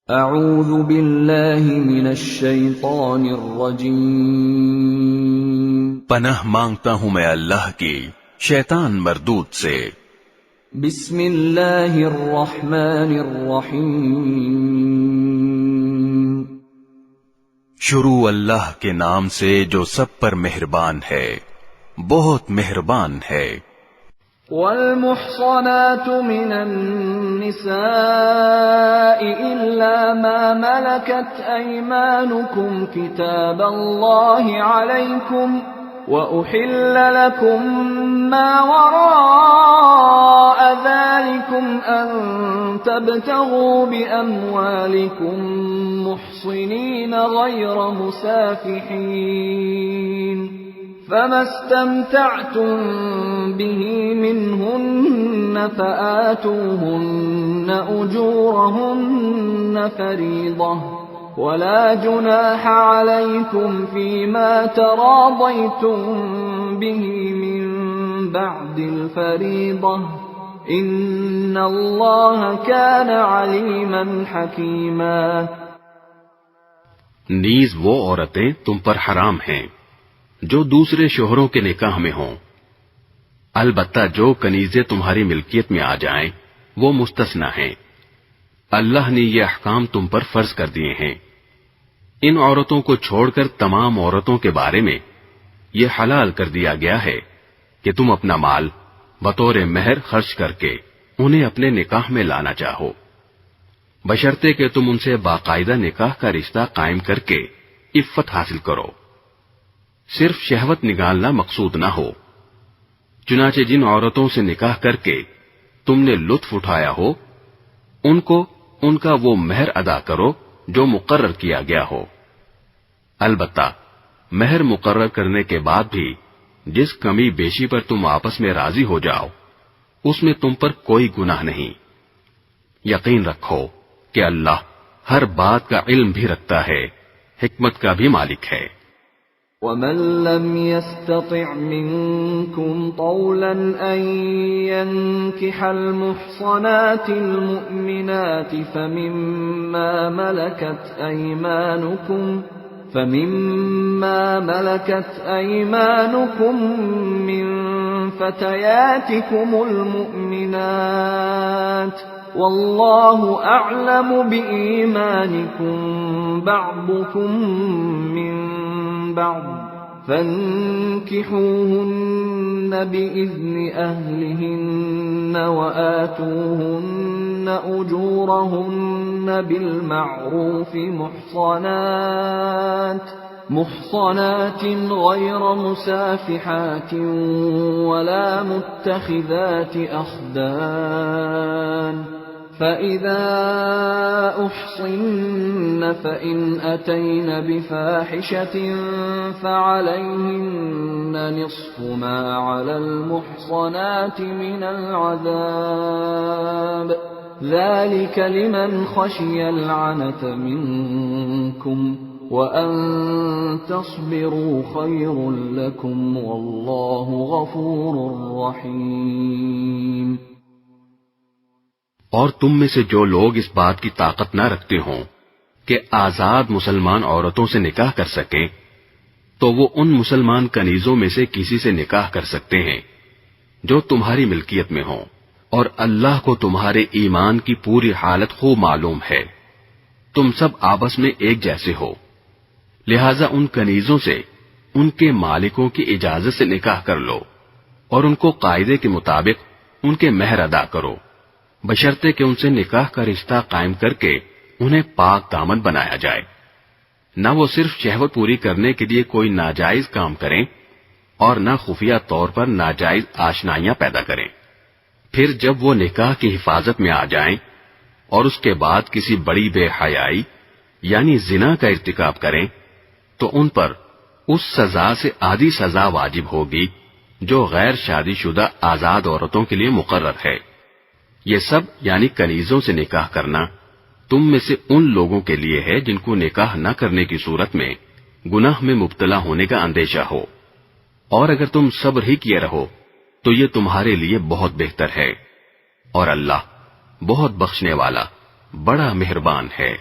اعوذ باللہ من الشیطان الرجیم، پناہ مانگتا ہوں میں اللہ کی شیطان مردود سے۔ بسم اللہ الرحمن الرحیم، شروع اللہ کے نام سے جو سب پر مہربان ہے، بہت مہربان ہے۔ والمحصنات من النساء إلا ما ملكت أيمانكم كتاب الله عليكم، وأحل لكم ما وراء ذلكم أن تبتغوا بأموالكم محصنين غير مسافحين، فما استمتعتم به منهن فآتوهن أجورهن فريضة، ولا جناح عليكم فيما تراضيتم به من بعد الفريضة، إن الله كان عليما حكيما۔ نیز وہ عورتیں تم پر حرام ہیں جو دوسرے شوہروں کے نکاح میں ہوں، البتہ جو کنیزیں تمہاری ملکیت میں آ جائیں وہ مستثنی ہیں۔ اللہ نے یہ احکام تم پر فرض کر دیے ہیں۔ ان عورتوں کو چھوڑ کر تمام عورتوں کے بارے میں یہ حلال کر دیا گیا ہے کہ تم اپنا مال بطور مہر خرچ کر کے انہیں اپنے نکاح میں لانا چاہو، بشرطے کہ تم ان سے باقاعدہ نکاح کا رشتہ قائم کر کے عفت حاصل کرو۔ صرف شہوت نگالنا مقصود نہ ہو۔ چنانچہ جن عورتوں سے نکاح کر کے تم نے لطف اٹھایا ہو ان کو ان کا وہ مہر ادا کرو جو مقرر کیا گیا ہو۔ البتہ مہر مقرر کرنے کے بعد بھی جس کمی بیشی پر تم آپس میں راضی ہو جاؤ اس میں تم پر کوئی گناہ نہیں۔ یقین رکھو کہ اللہ ہر بات کا علم بھی رکھتا ہے، حکمت کا بھی مالک ہے۔ وَمَن لَّمْ يَسْتَطِعْ مِنكُمْ طَوْلًا أَن يَنكِحَ الْمُحْصَنَاتِ الْمُؤْمِنَاتِ فَمِمَّا مَلَكَتْ أَيْمَانُكُم مِّن فَتَيَاتِكُمُ الْمُؤْمِنَاتِ، وَاللَّهُ أَعْلَمُ بِإِيمَانِكُم بَعْضُكُم مِّن بعض، فانكحوهن بإذن أهلهن وآتوهن أجورهن بالمعروف محصنات غير مسافحات ولا متخذات أخدان، فَإِذَا أُحْصِنَّ فَإِنْ أَتَيْنَ بِفَاحِشَةٍ فَعَلَيْهِنَّ نِصْفُ مَا عَلَى الْمُحْصَنَاتِ مِنَ الْعَذَابِ، ذَلِكَ لِمَنْ خَشِيَ الْعَنَتَ مِنكُمْ، وَأَن تَصْبِرُوا خَيْرٌ لَكُمْ، وَاللَّهُ غَفُورٌ رَحِيمٌ۔ اور تم میں سے جو لوگ اس بات کی طاقت نہ رکھتے ہوں کہ آزاد مسلمان عورتوں سے نکاح کر سکیں تو وہ ان مسلمان کنیزوں میں سے کسی سے نکاح کر سکتے ہیں جو تمہاری ملکیت میں ہوں، اور اللہ کو تمہارے ایمان کی پوری حالت خوب معلوم ہے۔ تم سب آپس میں ایک جیسے ہو، لہذا ان کنیزوں سے ان کے مالکوں کی اجازت سے نکاح کر لو اور ان کو قاعدے کے مطابق ان کے مہر ادا کرو، بشرطے کہ ان سے نکاح کا رشتہ قائم کر کے انہیں پاک دامن بنایا جائے، نہ وہ صرف شہوت پوری کرنے کے لیے کوئی ناجائز کام کریں اور نہ خفیہ طور پر ناجائز آشنائیاں پیدا کریں۔ پھر جب وہ نکاح کی حفاظت میں آ جائیں اور اس کے بعد کسی بڑی بے حیائی یعنی زنا کا ارتکاب کریں تو ان پر اس سزا سے آدھی سزا واجب ہوگی جو غیر شادی شدہ آزاد عورتوں کے لیے مقرر ہے۔ یہ سب یعنی کنیزوں سے نکاح کرنا تم میں سے ان لوگوں کے لیے ہے جن کو نکاح نہ کرنے کی صورت میں گناہ میں مبتلا ہونے کا اندیشہ ہو، اور اگر تم صبر ہی کیے رہو تو یہ تمہارے لیے بہت بہتر ہے، اور اللہ بہت بخشنے والا بڑا مہربان ہے۔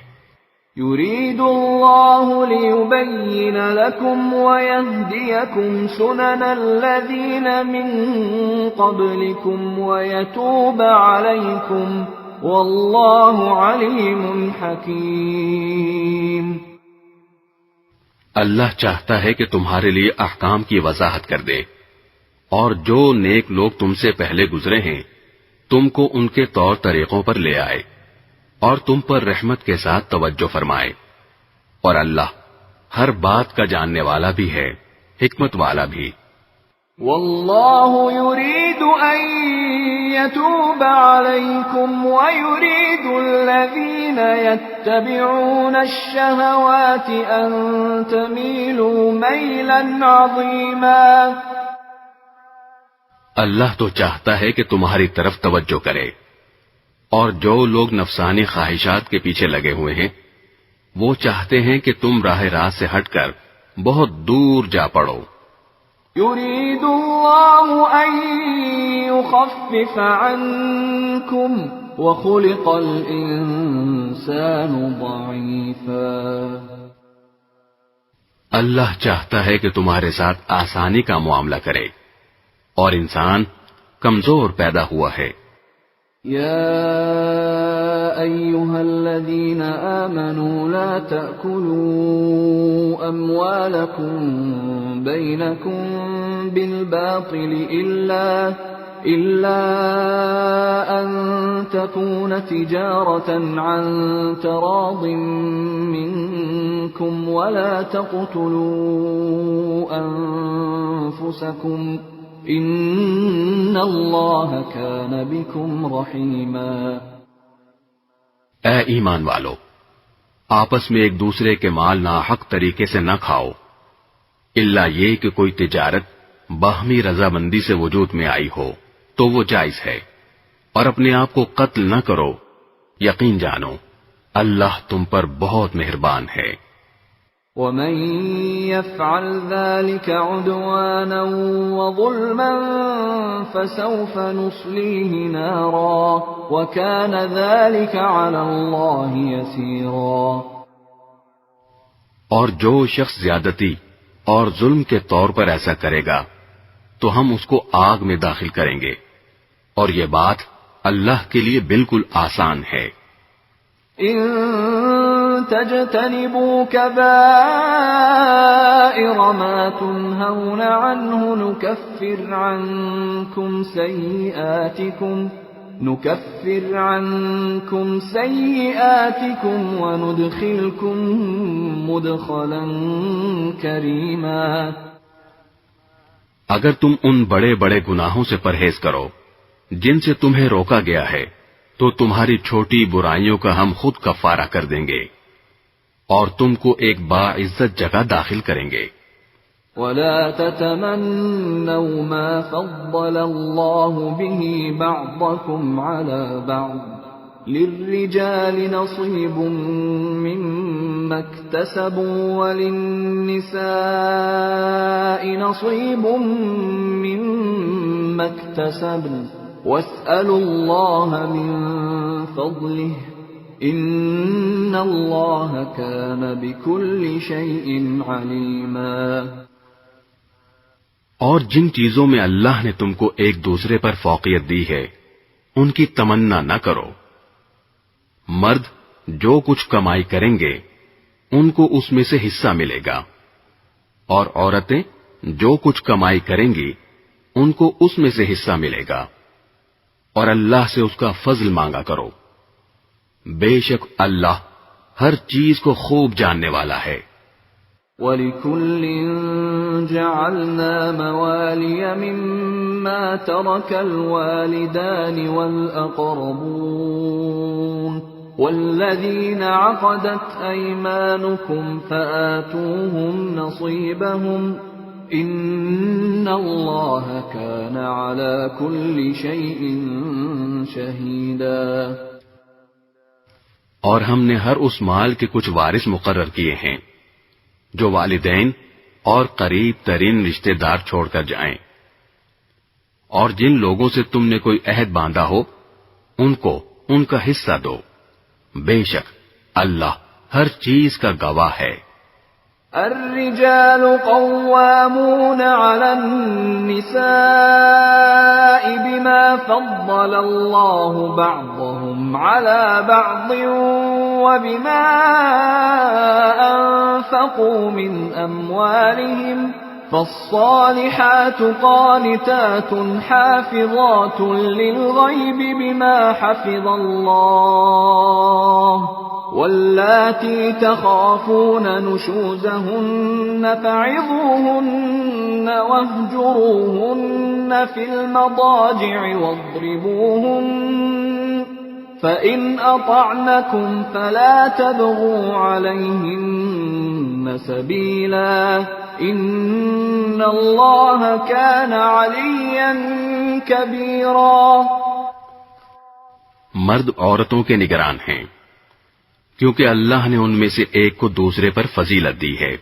يريد الله ليبين لكم ويهديكم سنن الذين من قبلكم ويتوب عليكم والله عليم حكيم۔ اللہ چاہتا ہے کہ تمہارے لیے احکام کی وضاحت کر دے، اور جو نیک لوگ تم سے پہلے گزرے ہیں تم کو ان کے طور طریقوں پر لے آئے اور تم پر رحمت کے ساتھ توجہ فرمائے، اور اللہ ہر بات کا جاننے والا بھی ہے، حکمت والا بھی۔ واللہ یرید ان یتوب علیکم ویرید الذین یتبعون الشہوات ان تمیلوا میلا عظیما۔ اللہ تو چاہتا ہے کہ تمہاری طرف توجہ کرے، اور جو لوگ نفسانی خواہشات کے پیچھے لگے ہوئے ہیں وہ چاہتے ہیں کہ تم راہ راست سے ہٹ کر بہت دور جا پڑو۔ یرید اللہ ان یخفف عنکم وخلق الانسان ضعیفا۔ اللہ چاہتا ہے کہ تمہارے ساتھ آسانی کا معاملہ کرے، اور انسان کمزور پیدا ہوا ہے۔ يا أيها الذين آمنوا لا تأكلوا أموالكم بينكم بالباطل إلا أن تكون تجارة عن تراض منكم ولا تقتلوا أنفسكم ان اللہ کان بکم رحیما۔ اے ایمان والو، آپس میں ایک دوسرے کے مال ناحق طریقے سے نہ کھاؤ، الا یہ کہ کوئی تجارت باہمی رضامندی سے وجود میں آئی ہو تو وہ جائز ہے، اور اپنے آپ کو قتل نہ کرو، یقین جانو اللہ تم پر بہت مہربان ہے۔ ومن يفعل ذلك عدوانا وظلما فسوف نصليه نارا وكان ذلك على الله يسيرا۔ اور جو شخص زیادتی اور ظلم کے طور پر ایسا کرے گا تو ہم اس کو آگ میں داخل کریں گے، اور یہ بات اللہ کے لیے بالکل آسان ہے۔ ان تجتنبوا كبائر ما تنهون عنه نكفر عنكم سيئاتكم وندخلكم مدخلا كريما۔ اگر تم ان بڑے بڑے گناہوں سے پرہیز کرو جن سے تمہیں روکا گیا ہے تو تمہاری چھوٹی برائیوں کا ہم خود کفارہ کر دیں گے، اور تم کو ایک باعزت جگہ داخل کریں گے۔ ولا تتمنوا ما فضل الله به بعضكم على بعض للرجال نصيب مما اكتسبوا وللنساء نصيب مما اكتسبن واسألوا الله من فضله ان اللہ کان بکل شیء علیما۔ اور جن چیزوں میں اللہ نے تم کو ایک دوسرے پر فوقیت دی ہے ان کی تمنا نہ کرو۔ مرد جو کچھ کمائی کریں گے ان کو اس میں سے حصہ ملے گا، اور عورتیں جو کچھ کمائی کریں گی ان کو اس میں سے حصہ ملے گا، اور اللہ سے اس کا فضل مانگا کرو، بے شک اللہ ہر چیز کو خوب جاننے والا ہے۔ وَلِكُلٍّ جَعَلْنَا مَوَالِيَ مِمَّا تَرَكَ الْوَالِدَانِ وَالْأَقْرَبُونَ وَالَّذِينَ عَقَدَتْ أَيْمَانُكُمْ فَآتُوهُمْ نَصِيبَهُمْ إِنَّ اللَّهَ كَانَ عَلَى كُلِّ شَيْءٍ شَهِيدًا۔ اور ہم نے ہر اس مال کے کچھ وارث مقرر کیے ہیں جو والدین اور قریب ترین رشتہ دار چھوڑ کر جائیں، اور جن لوگوں سے تم نے کوئی عہد باندھا ہو ان کو ان کا حصہ دو، بے شک اللہ ہر چیز کا گواہ ہے۔ الرجال قوامون على النساء بما فضل الله بعضهم على بعض وبما أنفقوا من أموالهم فالصالحات قانتات حافظات للغيب بما حفظ الله واللاتي تخافون نشوزهن فعظوهن واهجروهن في المضاجع واضربوهن فإن أطعنكم فلا تبغوا عليهن سبيلا إن الله كان عليا كبيرا۔ مرد عورتوں کے نگران ہیں کیونکہ اللہ نے ان میں سے ایک کو دوسرے پر فضیلت دی ہے،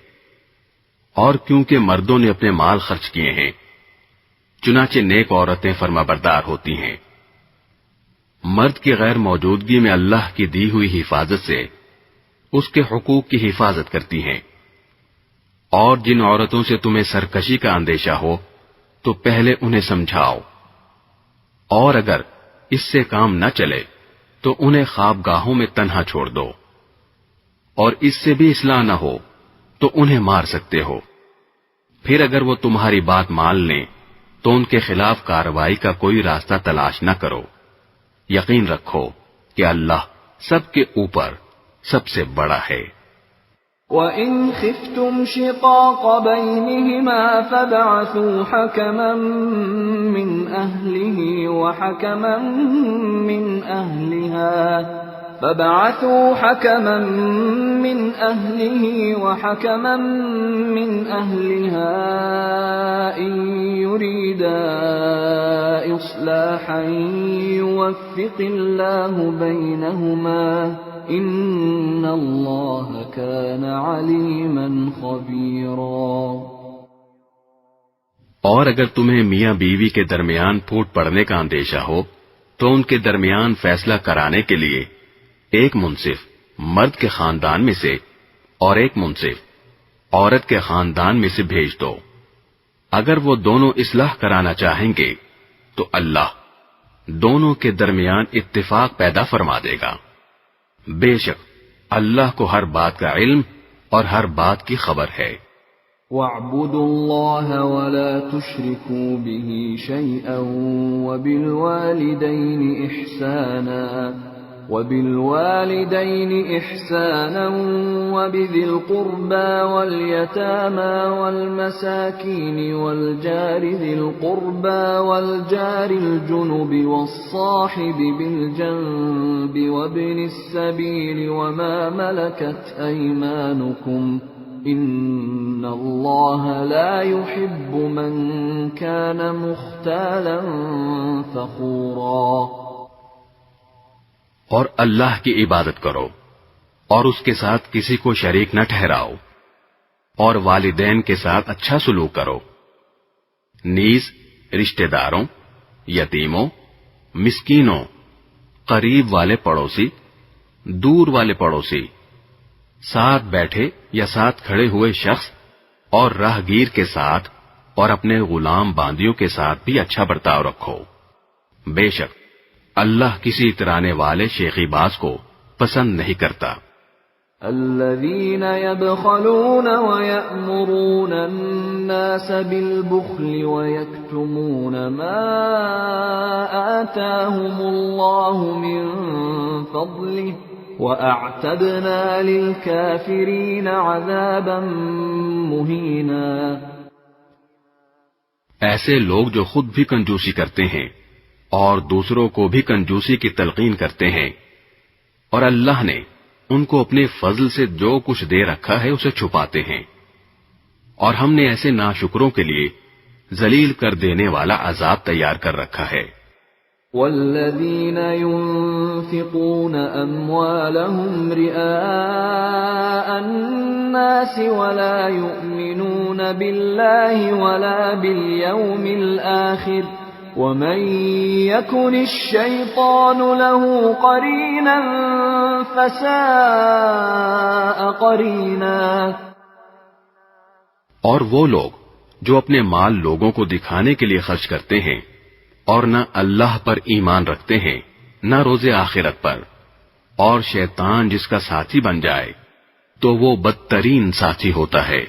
اور کیونکہ مردوں نے اپنے مال خرچ کیے ہیں، چنانچہ نیک عورتیں فرمانبردار ہوتی ہیں۔ مرد کی غیر موجودگی میں اللہ کی دی ہوئی حفاظت سے اس کے حقوق کی حفاظت کرتی ہیں، اور جن عورتوں سے تمہیں سرکشی کا اندیشہ ہو تو پہلے انہیں سمجھاؤ، اور اگر اس سے کام نہ چلے تو انہیں خوابگاہوں میں تنہا چھوڑ دو، اور اس سے بھی اصلاح نہ ہو تو انہیں مار سکتے ہو۔ پھر اگر وہ تمہاری بات مان لیں تو ان کے خلاف کارروائی کا کوئی راستہ تلاش نہ کرو۔ یقین رکھو کہ اللہ سب کے اوپر سب سے بڑا ہے۔ وَإِنْ خِفْتُمْ شِقَاقَ بَيْنِهِمَا فَابْعَثُوا حَكَمًا مِّنْ أَهْلِهِ وَحَكَمًا مِّنْ أَهْلِهَا إِنْ يُرِيدَا إِصْلَاحًا يُوَفِّقِ اللَّهُ بَيْنَهُمَا إِنَّ اللَّهَ كَانَ عَلِيمًا خَبِيرًا۔ اور اگر تمہیں میاں بیوی کے درمیان پھوٹ پڑنے کا اندیشہ ہو تو ان کے درمیان فیصلہ کرانے کے لیے ایک منصف مرد کے خاندان میں سے اور ایک منصف عورت کے خاندان میں سے بھیج دو۔ اگر وہ دونوں اصلاح کرانا چاہیں گے تو اللہ دونوں کے درمیان اتفاق پیدا فرما دے گا۔ بے شک اللہ کو ہر بات کا علم اور ہر بات کی خبر ہے۔ وَاعْبُدُوا اللَّهَ وَلَا تُشْرِكُوا بِهِ شَيْئًا وَبِالْوَالِدَيْنِ إِحْسَانًا وَبِذِي الْقُرْبَى وَالْيَتَامَى وَالْمَسَاكِينِ وَالْجَارِ ذِي الْقُرْبَى وَالْجَارِ الْجُنُبِ وَالصَّاحِبِ بِالْجَنبِ وَابْنِ السَّبِيلِ وَمَا مَلَكَتْ أَيْمَانُكُمْ إِنَّ اللَّهَ لَا يُحِبُّ مَنْ كَانَ مُخْتَالًا فَخُورًا۔ اور اللہ کی عبادت کرو اور اس کے ساتھ کسی کو شریک نہ ٹھہراؤ، اور والدین کے ساتھ اچھا سلوک کرو، نیز رشتہ داروں، یتیموں، مسکینوں، قریب والے پڑوسی، دور والے پڑوسی، ساتھ بیٹھے یا ساتھ کھڑے ہوئے شخص اور راہگیر کے ساتھ اور اپنے غلام باندیوں کے ساتھ بھی اچھا برتاؤ رکھو۔ بے شک اللہ کسی اترانے والے شیخی باز کو پسند نہیں کرتا۔ الذين يبخلون ويأمرون الناس بالبخل ويكتمون ما آتاهم الله من فضله وأعتدنا للكافرين عذابا مهينا۔ ایسے لوگ جو خود بھی کنجوسی کرتے ہیں اور دوسروں کو بھی کنجوسی کی تلقین کرتے ہیں، اور اللہ نے ان کو اپنے فضل سے جو کچھ دے رکھا ہے اسے چھپاتے ہیں، اور ہم نے ایسے ناشکروں کے لیے ذلیل کر دینے والا عذاب تیار کر رکھا ہے۔ والذین ينفقون اموالهم رئاء الناس ولا يؤمنون بالله ولا باليوم الآخر ومن يكن الشيطان له قرينا فساء قرینا. اور وہ لوگ جو اپنے مال لوگوں کو دکھانے کے لیے خرچ کرتے ہیں اور نہ اللہ پر ایمان رکھتے ہیں نہ روز آخرت پر، اور شیطان جس کا ساتھی بن جائے تو وہ بدترین ساتھی ہوتا ہے.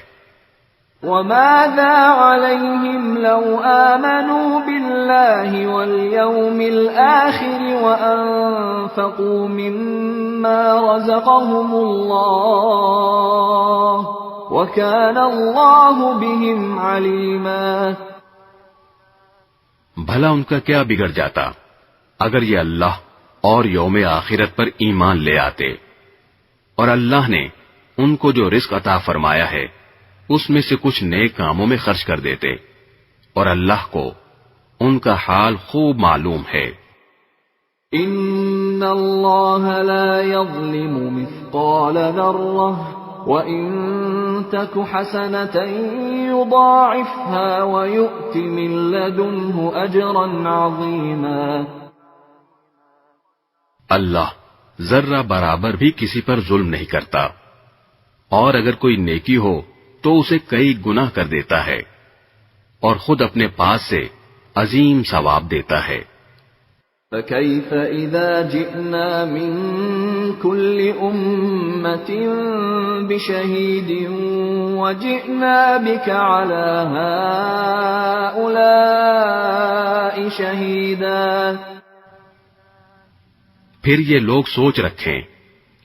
وَمَاذَا عَلَيْهِمْ لَوْ آمَنُوا بِاللَّهِ وَالْيَوْمِ الْآخِرِ وَأَنفَقُوا مِمَّا رَزَقَهُمُ اللَّهُ وَكَانَ اللَّهُ بِهِمْ عَلِيمًا. بھلا ان کا کیا بگڑ جاتا اگر یہ اللہ اور یوم آخرت پر ایمان لے آتے، اور اللہ نے ان کو جو رزق عطا فرمایا ہے اس میں سے کچھ نیک کاموں میں خرچ کر دیتے، اور اللہ کو ان کا حال خوب معلوم ہے. ان اللہ لا یظلم مثقال ذرہ وَإِن تَكُ حَسَنَةً يُضَاعِفْهَا وَيُؤْتِ مِن لَّدُنْهُ أَجْرًا عَظِيمًا. اللہ ذرہ برابر بھی کسی پر ظلم نہیں کرتا، اور اگر کوئی نیکی ہو تو اسے کئی گنا کر دیتا ہے، اور خود اپنے پاس سے عظیم ثواب دیتا ہے. فَكَيْفَ إِذَا جِئْنَا مِن كُلِّ أُمَّةٍ بِشَهِيدٍ وَجِئْنَا بِكَ عَلَى هَٰؤُلَاءِ شَهِيدًا. پھر یہ لوگ سوچ رکھیں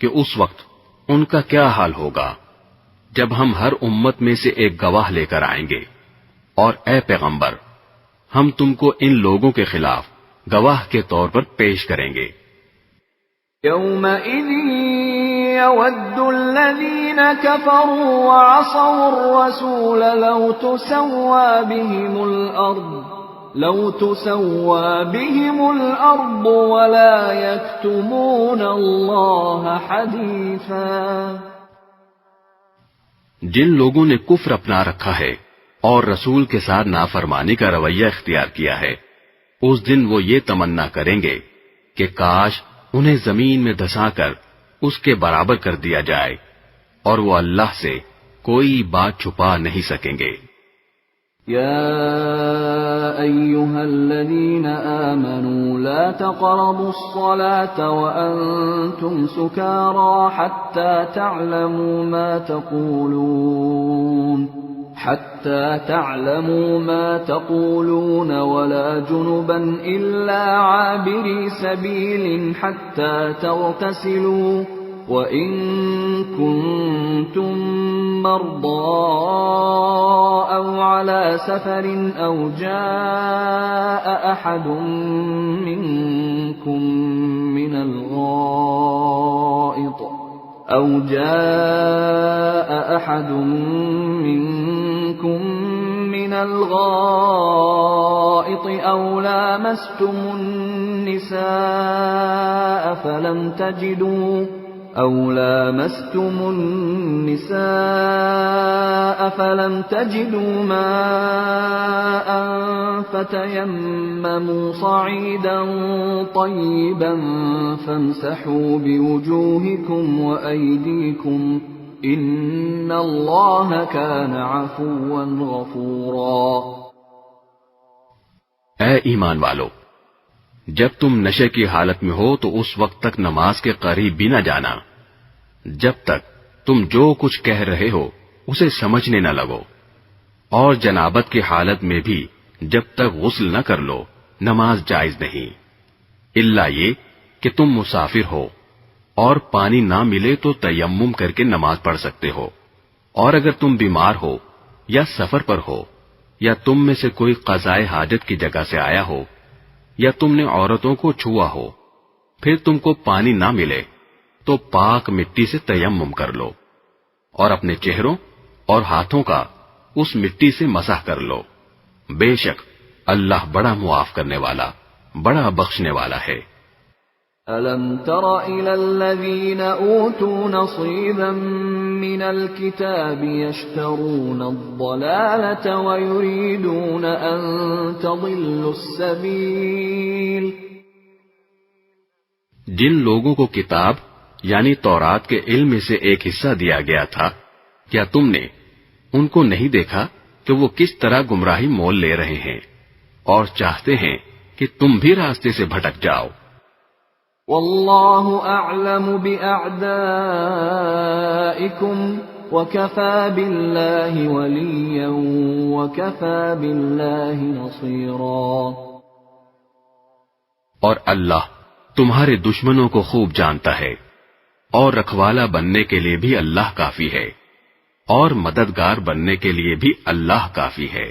کہ اس وقت ان کا کیا حال ہوگا جب ہم ہر امت میں سے ایک گواہ لے کر آئیں گے، اور اے پیغمبر ہم تم کو ان لوگوں کے خلاف گواہ کے طور پر پیش کریں گے. يَوْمَئِذٍ يَوَدُّ الَّذِينَ كَفَرُوا وَعَصَوُا الرَّسُولَ لَوْ تُسَوَّىٰ بِهِمُ الْأَرْضُ وَلَا يَكْتُمُونَ اللَّهَ حَدِيثًا. جن لوگوں نے کفر اپنا رکھا ہے اور رسول کے ساتھ نافرمانی کا رویہ اختیار کیا ہے، اس دن وہ یہ تمنا کریں گے کہ کاش انہیں زمین میں دھسا کر اس کے برابر کر دیا جائے، اور وہ اللہ سے کوئی بات چھپا نہیں سکیں گے. يَا أَيُّهَا الَّذِينَ آمَنُوا لَا تَقْرَبُوا الصَّلَاةَ وَأَنتُمْ سُكَارَىٰ حَتَّىٰ تَعْلَمُوا مَا تَقُولُونَ وَلَا جُنُبًا إِلَّا عَابِرِي سَبِيلٍ حَتَّىٰ تَغْتَسِلُوا وَإِن كُنتُم مَّرْضَىٰ أَوْ عَلَىٰ سَفَرٍ أَوْ جَاءَ أَحَدٌ مِّنكُم من الغائط أو لامستم النساء فلم تجدوا ماء فتيمموا صعيدا طيبا فامسحوا بوجوهكم وأيديكم إن الله كان عفوا غفورا. اے ایمان والو، جب تم نشے کی حالت میں ہو تو اس وقت تک نماز کے قریب بھی نہ جانا جب تک تم جو کچھ کہہ رہے ہو اسے سمجھنے نہ لگو، اور جنابت کی حالت میں بھی جب تک غسل نہ کر لو نماز جائز نہیں، الا یہ کہ تم مسافر ہو اور پانی نہ ملے تو تیمم کر کے نماز پڑھ سکتے ہو، اور اگر تم بیمار ہو یا سفر پر ہو یا تم میں سے کوئی قضائے حاجت کی جگہ سے آیا ہو یا تم نے عورتوں کو چھوا ہو، پھر تم کو پانی نہ ملے تو پاک مٹی سے تیمم کر لو، اور اپنے چہروں اور ہاتھوں کا اس مٹی سے مسح کر لو، بے شک اللہ بڑا معاف کرنے والا بڑا بخشنے والا ہے. أَلَمْ تَرَ إِلَى الَّذِينَ أُوتُوا نَصِيبًا مِّنَ الْكِتَابِ يَشْتَرُونَ الضَّلَالَةَ وَيُرِيدُونَ أَن تَضِلُّوا السَّبِيلَ. جن لوگوں کو کتاب یعنی تورات کے علم میں سے ایک حصہ دیا گیا تھا، کیا تم نے ان کو نہیں دیکھا کہ وہ کس طرح گمراہی مول لے رہے ہیں اور چاہتے ہیں کہ تم بھی راستے سے بھٹک جاؤ؟ واللہ اعلم بأعدائکم وکفى باللہ ولیا وکفى باللہ نصیرا، اور اللہ تمہارے دشمنوں کو خوب جانتا ہے، اور رکھوالا بننے کے لیے بھی اللہ کافی ہے، اور مددگار بننے کے لیے بھی اللہ کافی ہے۔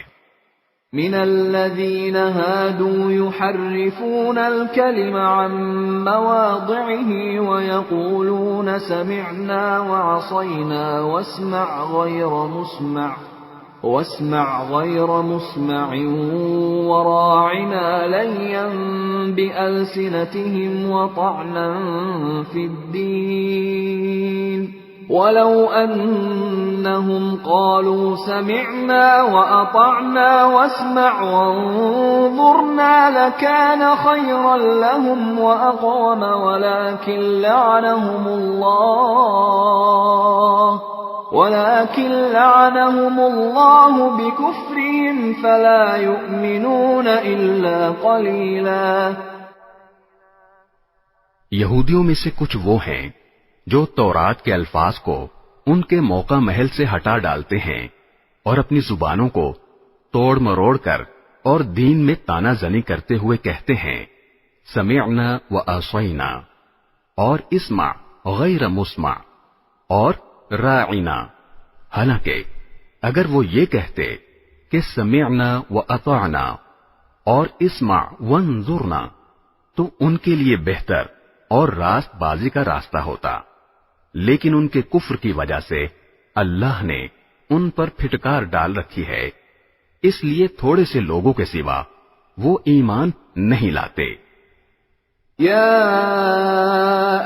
من الذين هادوا يحرفون الكلم عن مواضعه ويقولون سمعنا وعصينا واسمع غير مسمع وراعنا ليا بألسنتهم وطعنا في الدين ولو أنهم قالوا سمعنا وأطعنا واسمع وانظرنا لكان خيرا لهم وأقوم ولكن لعنهم الله بكفرهم فلا يؤمنون إلا قليلا۔ یہودیوں میں سے کچھ وہ ہیں جو تورات کے الفاظ کو ان کے موقع محل سے ہٹا ڈالتے ہیں اور اپنی زبانوں کو توڑ مروڑ کر اور دین میں تانا زنی کرتے ہوئے کہتے ہیں سمعنا و عصینا، اور اسمع غیر مسمع، اور راعنا، حالانکہ اگر وہ یہ کہتے کہ سمعنا و اطعنا اور اسمع وانظرنا تو ان کے لیے بہتر اور راست بازی کا راستہ ہوتا، لیکن ان کے کفر کی وجہ سے اللہ نے ان پر پھٹکار ڈال رکھی ہے، اس لیے تھوڑے سے لوگوں کے سوا وہ ایمان نہیں لاتے۔ يا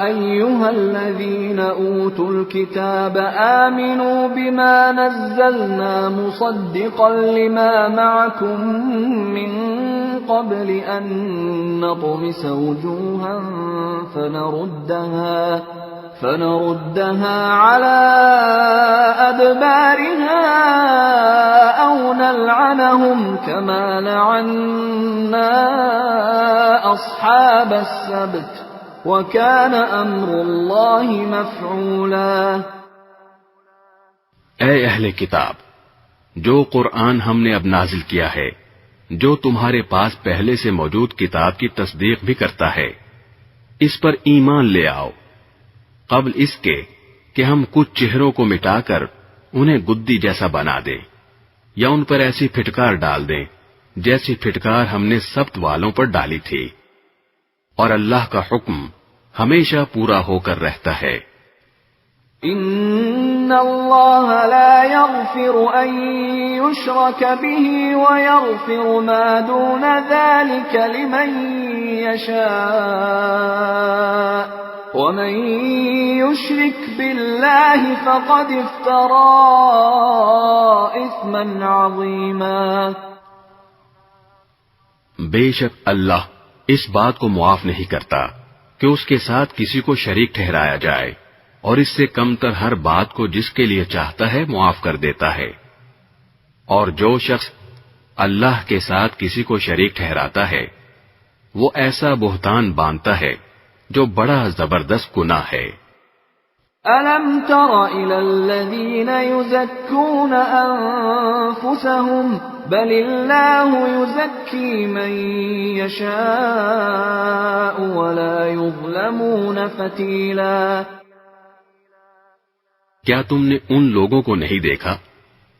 أيها الذين أوتوا الكتاب آمنوا بما نزلنا مصدقا لما معكم من قبل أن نطمس وجوها فنردها على أدبارها أو نلعنهم كما لعنا أصحاب السبت وكان أمر الله مفعولا۔ اے اہل کتاب، جو قرآن ہم نے اب نازل کیا ہے، جو تمہارے پاس پہلے سے موجود کتاب کی تصدیق بھی کرتا ہے، اس پر ایمان لے آؤ، قبل اس کے کہ ہم کچھ چہروں کو مٹا کر انہیں گدی جیسا بنا دیں، یا ان پر ایسی پھٹکار ڈال دیں جیسی پھٹکار ہم نے سبت والوں پر ڈالی تھی، اور اللہ کا حکم ہمیشہ پورا ہو کر رہتا ہے۔ ان اللہ لا يغفر ان يشرك به ويغفر ما دون ذلك لمن يشاء ومن يشرك بالله فقد افترى اثما عظيما۔ بے شک اللہ اس بات کو معاف نہیں کرتا کہ اس کے ساتھ کسی کو شریک ٹھہرایا جائے، اور اس سے کم تر ہر بات کو جس کے لیے چاہتا ہے معاف کر دیتا ہے، اور جو شخص اللہ کے ساتھ کسی کو شریک ٹھہراتا ہے وہ ایسا بہتان باندھتا ہے جو بڑا زبردست گناہ ہے۔ أَلَمْ تَرَ إِلَى الَّذِينَ يُزَكُّونَ أَنفُسَهُم بَلِ اللَّهُ يُزَكِّي مَن يَشَاءُ وَلَا يُظْلَمُونَ فَتِيلًا۔ کیا تم نے ان لوگوں کو نہیں دیکھا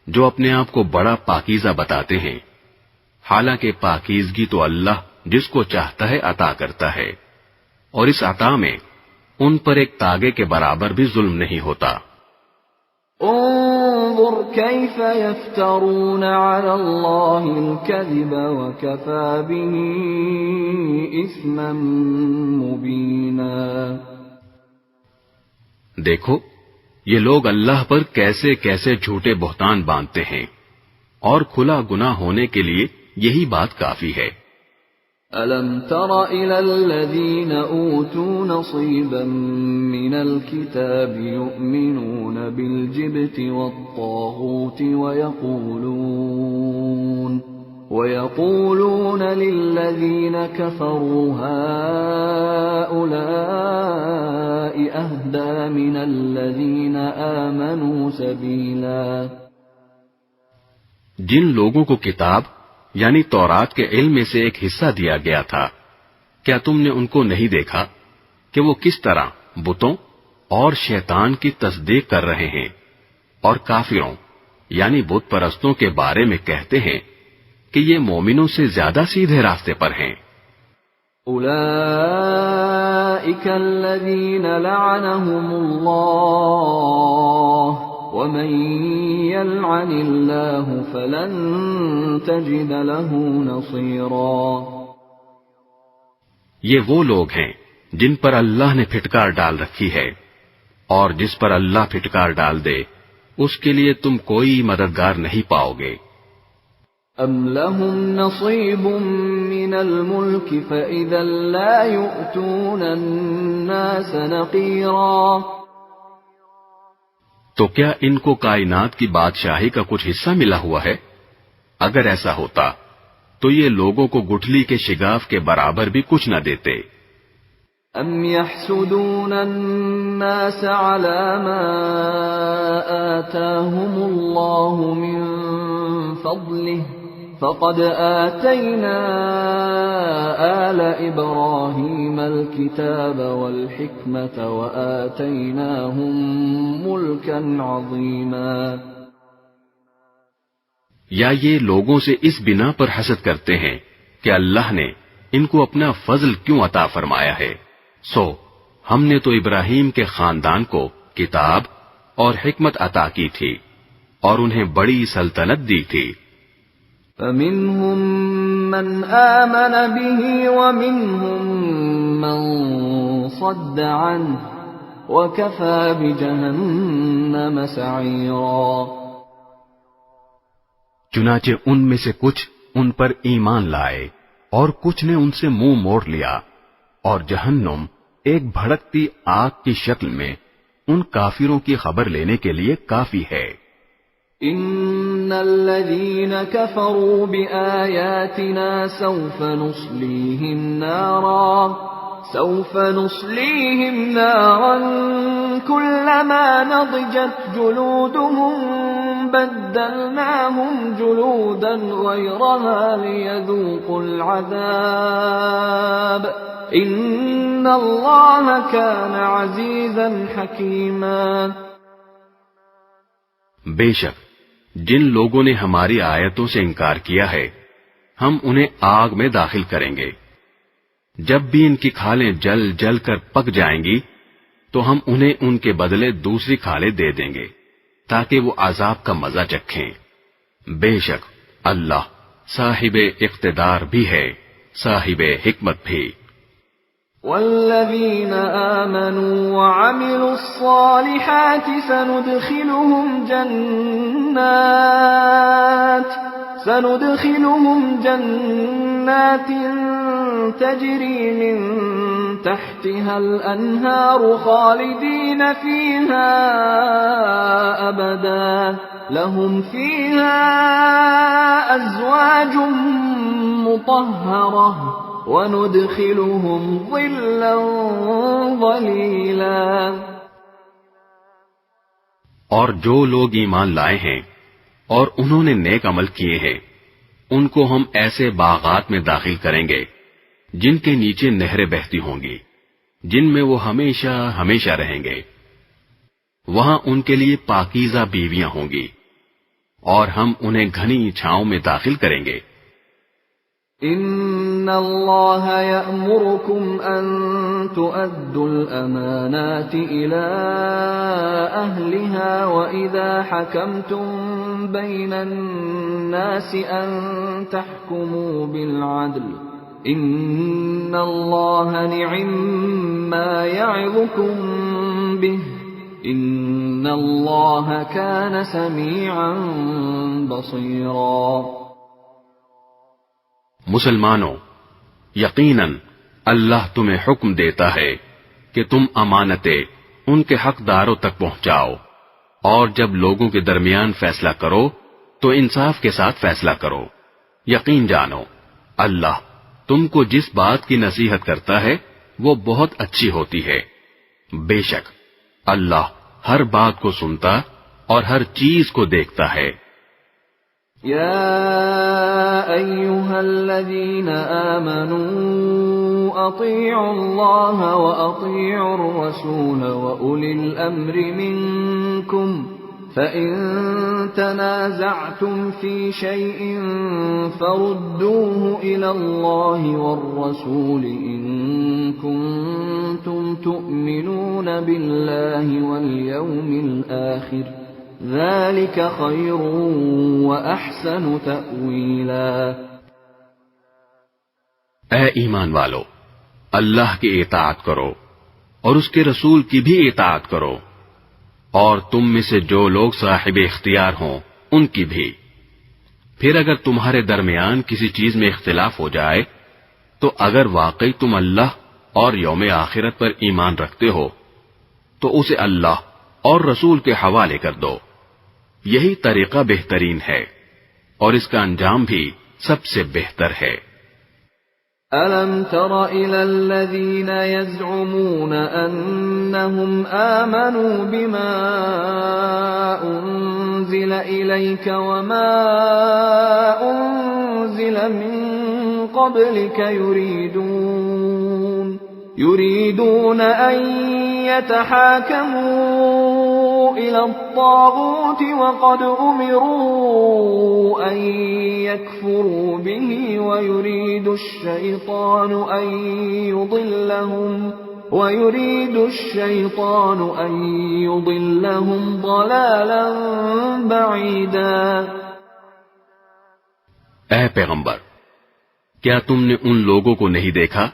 جو اپنے آپ کو بڑا پاکیزہ بتاتے ہیں، حالانکہ پاکیزگی تو اللہ جس کو چاہتا ہے عطا کرتا ہے، اور اس عطا میں ان پر ایک تاگے کے برابر بھی ظلم نہیں ہوتا۔ انظر كيف يفترون على الله الكذب وكفى به إثما مبينا۔ دیکھو یہ لوگ اللہ پر کیسے کیسے جھوٹے بہتان باندھتے ہیں، اور کھلا گناہ ہونے کے لیے یہی بات کافی ہے۔ أَلَمْ تَرَ إِلَى الَّذِينَ أُوتُوا نَصِيبًا مِنَ الْكِتَابِ يُؤْمِنُونَ بِالْجِبْتِ وَالطَّاغُوتِ وَيَقُولُونَ لِلَّذِينَ كَفَرُوا هَؤُلَاءِ أَهْدَىٰ مِنَ الَّذِينَ آمَنُوا سَبِيلًا۔ جن لوگوں کو کتاب یعنی تورات کے علم میں سے ایک حصہ دیا گیا تھا، کیا تم نے ان کو نہیں دیکھا کہ وہ کس طرح بتوں اور شیطان کی تصدیق کر رہے ہیں، اور کافروں یعنی بت پرستوں کے بارے میں کہتے ہیں کہ یہ مومنوں سے زیادہ سیدھے راستے پر ہیں۔ أولئك الذين لعنهم الله ومن يلعن الله فلن تجد له نصيرا۔ یہ وہ لوگ ہیں جن پر اللہ نے پھٹکار ڈال رکھی ہے، اور جس پر اللہ پھٹکار ڈال دے اس کے لیے تم کوئی مددگار نہیں پاؤ گے۔ أَمْ لَهُمْ نَصِيبٌ مِّنَ الْمُلْكِ فَإِذًا لَّا يُؤْتُونَ النَّاسَ نَقِيرًا۔ تو کیا ان کو کائنات کی بادشاہی کا کچھ حصہ ملا ہوا ہے؟ اگر ایسا ہوتا تو یہ لوگوں کو گٹھلی کے شگاف کے برابر بھی کچھ نہ دیتے۔ أَمْ يَحْسُدُونَ النَّاسَ عَلَى مَا آتَاهُمُ اللَّهُ مِنْ فَضْلِهِ فَقَدْ آتَيْنَا آلَ إِبْرَاهِيمَ الْكِتَابَ وَالْحِكْمَةَ وَآتَيْنَاهُمْ مُلْكًا عَظِيمًا۔ یا یہ لوگوں سے اس بنا پر حسد کرتے ہیں کہ اللہ نے ان کو اپنا فضل کیوں عطا فرمایا ہے، سو ہم نے تو ابراہیم کے خاندان کو کتاب اور حکمت عطا کی تھی اور انہیں بڑی سلطنت دی تھی۔ فَمِنْهُمْ مَنْ آمَنَ بِهِ وَمِنْهُمْ مَنْ صَدَّ عَنْهُ وَكَفَى بِجَهَنَّمَ سَعِيرًا۔ چنانچہ ان میں سے کچھ ان پر ایمان لائے اور کچھ نے ان سے منہ موڑ لیا، اور جہنم ایک بھڑکتی آگ کی شکل میں ان کافروں کی خبر لینے کے لیے کافی ہے۔ ان الذين كفروا بآياتنا سوف نصليهم نارا كلما نضجت جلودهم بدلناهم جلودا غيرها ليذوقوا العذاب ان الله كان عزيزا حكيما۔ بے شک جن لوگوں نے ہماری آیتوں سے انکار کیا ہے ہم انہیں آگ میں داخل کریں گے، جب بھی ان کی کھالیں جل جل کر پک جائیں گی تو ہم انہیں ان کے بدلے دوسری کھالیں دے دیں گے تاکہ وہ عذاب کا مزہ چکھیں۔ بے شک اللہ صاحب اقتدار بھی ہے، صاحب حکمت بھی۔ والذين آمنوا وعملوا الصالحات سندخلهم جنات تجري من تحتها الأنهار خالدين فيها أبدا لهم فيها أزواج مطهرة وَنُدْخِلُهُمْ ظِلًّا ظَلِيلًا۔ اور جو لوگ ایمان لائے ہیں اور انہوں نے نیک عمل کیے ہیں ان کو ہم ایسے باغات میں داخل کریں گے جن کے نیچے نہریں بہتی ہوں گی، جن میں وہ ہمیشہ ہمیشہ رہیں گے، وہاں ان کے لیے پاکیزہ بیویاں ہوں گی اور ہم انہیں گھنی چھاؤں میں داخل کریں گے۔ ان اللہ یأمرکم ان تؤدوا الامانات الى اہلها واذا حکمتم بین الناس ان تحکموا بالعدل ان اللہ نعم ما یعظکم به ان اللہ کان سمیعا بصیرا۔ مسلمانوں، یقیناً اللہ تمہیں حکم دیتا ہے کہ تم امانتیں ان کے حقداروں تک پہنچاؤ، اور جب لوگوں کے درمیان فیصلہ کرو تو انصاف کے ساتھ فیصلہ کرو۔ یقین جانو اللہ تم کو جس بات کی نصیحت کرتا ہے وہ بہت اچھی ہوتی ہے۔ بے شک اللہ ہر بات کو سنتا اور ہر چیز کو دیکھتا ہے۔ يا أيها الذين آمنوا أطيعوا الله وأطيعوا الرسول وأولي الأمر منكم فإن تنازعتم في شيء فردوه إلى الله والرسول إن كنتم تؤمنون بالله واليوم الآخر ذلك خير وأحسن تأويلا۔ اے ایمان والو، اللہ کی اطاعت کرو اور اس کے رسول کی بھی اطاعت کرو، اور تم میں سے جو لوگ صاحب اختیار ہوں ان کی بھی۔ پھر اگر تمہارے درمیان کسی چیز میں اختلاف ہو جائے تو اگر واقعی تم اللہ اور یوم آخرت پر ایمان رکھتے ہو تو اسے اللہ اور رسول کے حوالے کر دو، یہی طریقہ بہترین ہے اور اس کا انجام بھی سب سے بہتر ہے۔ أَلَمْ تَرَ إِلَى الَّذِينَ يَزْعُمُونَ أَنَّهُمْ آمَنُوا بِمَا أُنزِلَ إِلَيْكَ وَمَا أُنزِلَ مِن قَبْلِكَ يُرِيدُونَ أَن يَتَحَاكَمُوا إِلَى الطَّاغُوتِ وَقَدْ أُمِرُوا أَن يَكْفُرُوا بِهِ وَيُرِيدُ الشَّيْطَانُ أَن يُضِلَّهُمْ ضَلَالًا بَعِيدًا۔ اے پیغمبر، کیا تم نے ان لوگوں کو نہیں دیکھا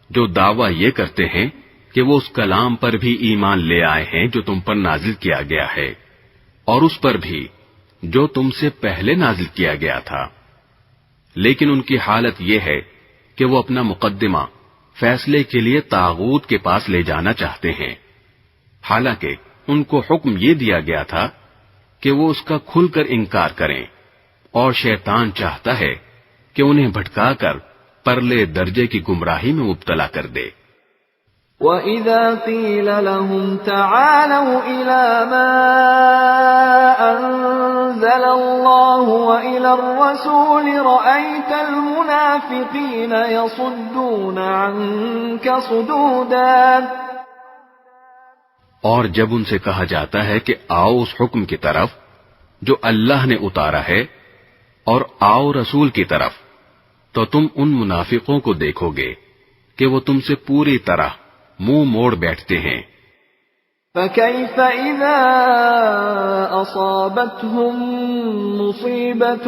جو دعویٰ یہ کرتے ہیں کہ وہ اس کلام پر بھی ایمان لے آئے ہیں جو تم پر نازل کیا گیا ہے، اور اس پر بھی جو تم سے پہلے نازل کیا گیا تھا، لیکن ان کی حالت یہ ہے کہ وہ اپنا مقدمہ فیصلے کے لیے طاغوت کے پاس لے جانا چاہتے ہیں، حالانکہ ان کو حکم یہ دیا گیا تھا کہ وہ اس کا کھل کر انکار کریں، اور شیطان چاہتا ہے کہ انہیں بھٹکا کر پرلے درجے کی گمراہی میں مبتلا کر دے۔ وَإِذَا قِيلَ لَهُمْ تَعَالَوْا إِلَى مَا أَنزَلَ اللَّهُ وَإِلَى الرَّسُولِ رَأَيْتَ الْمُنَافِقِينَ يَصُدُّونَ عَنكَ صُدُودًا۔ اور جب ان سے کہا جاتا ہے کہ آؤ اس حکم کی طرف جو اللہ نے اتارا ہے اور آؤ رسول کی طرف، تو تم ان منافقوں کو دیکھو گے کہ وہ تم سے پوری طرح منہ موڑ بیٹھتے ہیں۔ فَكَيْفَ إِذَا أَصَابَتْهُم مُّصِيبَةٌ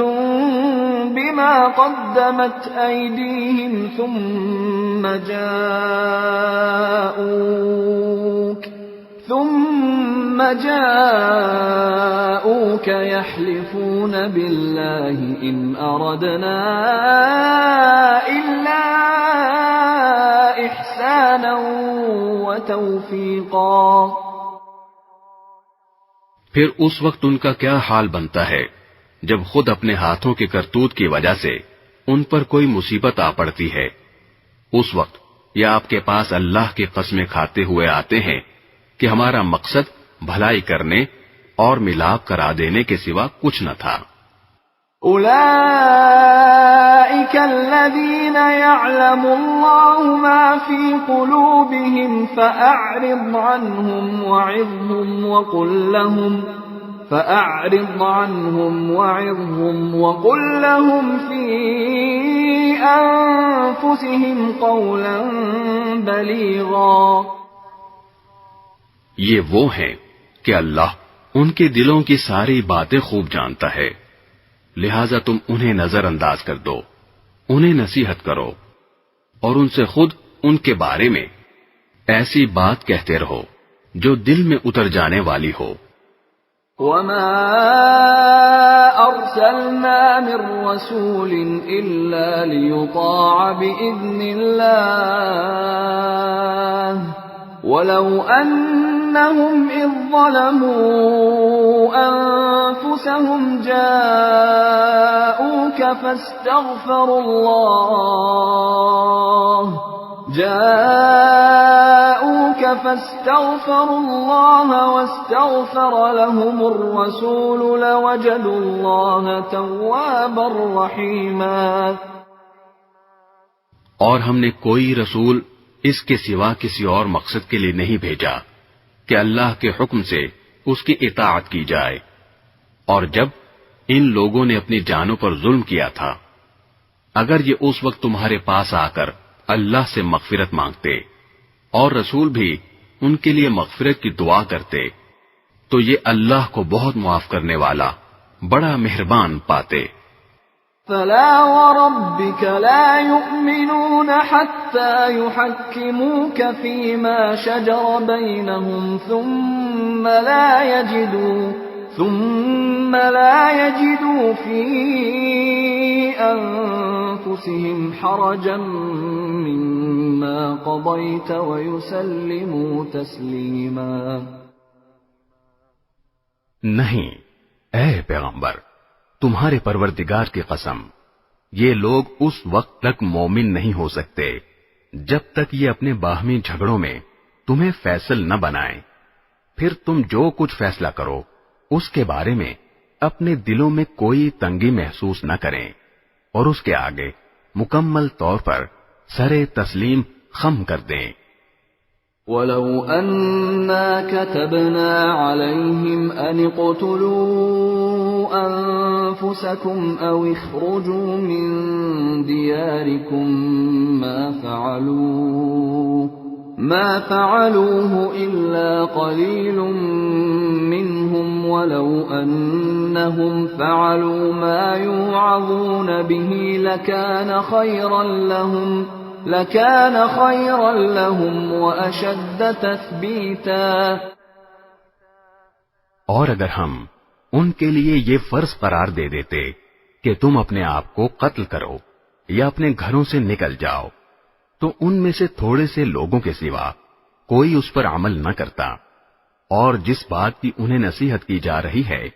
بِمَا قَدَّمَتْ أَيْدِيهِمْ ثُمَّ جَاءُوكَ يَحْلِفُونَ بِاللَّهِ إِنْ أَرَدْنَا إِلَّا إِحْسَانًا وَتَوْفِيقًا۔ پھر اس وقت ان کا کیا حال بنتا ہے جب خود اپنے ہاتھوں کے کرتوت کی وجہ سے ان پر کوئی مصیبت آ پڑتی ہے، اس وقت یہ آپ کے پاس اللہ کی قسمیں کھاتے ہوئے آتے ہیں کہ ہمارا مقصد بھلائی کرنے اور ملاپ کرا دینے کے سوا کچھ نہ تھا۔ أولئك الذين يعلم الله ما في قلوبهم فأعرض عنهم وعظهم وقل لهم في أنفسهم قولا بليغا۔ یہ وہ ہیں کہ اللہ ان کے دلوں کی ساری باتیں خوب جانتا ہے، لہذا تم انہیں نظر انداز کر دو، انہیں نصیحت کرو اور ان سے خود ان کے بارے میں ایسی بات کہتے رہو جو دل میں اتر جانے والی ہو۔ وَمَا أرسلنا من رسول إلا ليطاع بإذن الله ولو أنهم إذ ظلموا أنفسهم جاءوك فاستغفروا الله واستغفر لهم الرسول لوجدوا الله توابا رحيما. اور ہم نے کوئی رسول اس کے سوا کسی اور مقصد کے لیے نہیں بھیجا کہ اللہ کے حکم سے اس کی اطاعت کی جائے. اور جب ان لوگوں نے اپنی جانوں پر ظلم کیا تھا، اگر یہ اس وقت تمہارے پاس آ کر اللہ سے مغفرت مانگتے اور رسول بھی ان کے لیے مغفرت کی دعا کرتے تو یہ اللہ کو بہت معاف کرنے والا بڑا مہربان پاتے. فلا وربك لا يؤمنون حتى يحكموك فيما شجر بينهم ثم لا يجدوا في أنفسهم حرجا مما قضيت ويسلموا تسليما. نہیں اے پیغمبر، تمہارے پروردگار کی قسم، یہ لوگ اس وقت تک مومن نہیں ہو سکتے جب تک یہ اپنے باہمی جھگڑوں میں تمہیں فیصل نہ بنائیں. پھر تم جو کچھ فیصلہ کرو اس کے بارے میں اپنے دلوں میں کوئی تنگی محسوس نہ کریں اور اس کے آگے مکمل طور پر سر تسلیم خم کر دیں. وَلَوْ أَنَّا كَتَبْنَا عَلَيْهِمْ أَنِ اقْتُلُوا أَنفُسَكُمْ أَوْ اخْرُجُوا مِنْ دِيَارِكُمْ مَا فَعَلُوهُ إِلَّا قَلِيلٌ مِّنْهُمْ وَلَوْ أَنَّهُمْ فَعَلُوا مَا يُوعَظُونَ بِهِ لَكَانَ خَيْرًا لَهُمْ وَأَشَدَّ تَثْبِيتًا. اور اگر ہم ان کے لیے یہ فرض قرار دے دیتے کہ تم اپنے آپ کو قتل کرو یا اپنے گھروں سے نکل جاؤ تو ان میں سے تھوڑے سے لوگوں کے سوا کوئی اس پر عمل نہ کرتا. اور جس بات کی انہیں نصیحت کی جا رہی ہے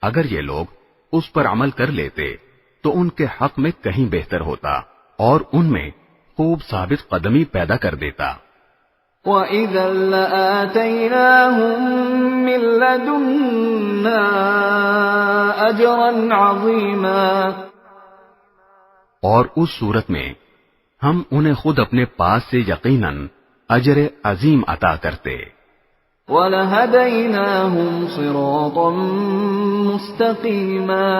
اگر یہ لوگ اس پر عمل کر لیتے تو ان کے حق میں کہیں بہتر ہوتا اور ان میں خوب ثابت قدمی پیدا کر دیتا. وَإِذًا لَآتَيْنَاهُمْ مِن لَّدُنَّا أَجْرًا عَظِيمًا. اور اس صورت میں ہم انہیں خود اپنے پاس سے یقیناً اجر عظیم عطا کرتے. وَلَهَدَيْنَاهُمْ صِرَاطًا مُسْتَقِيمًا.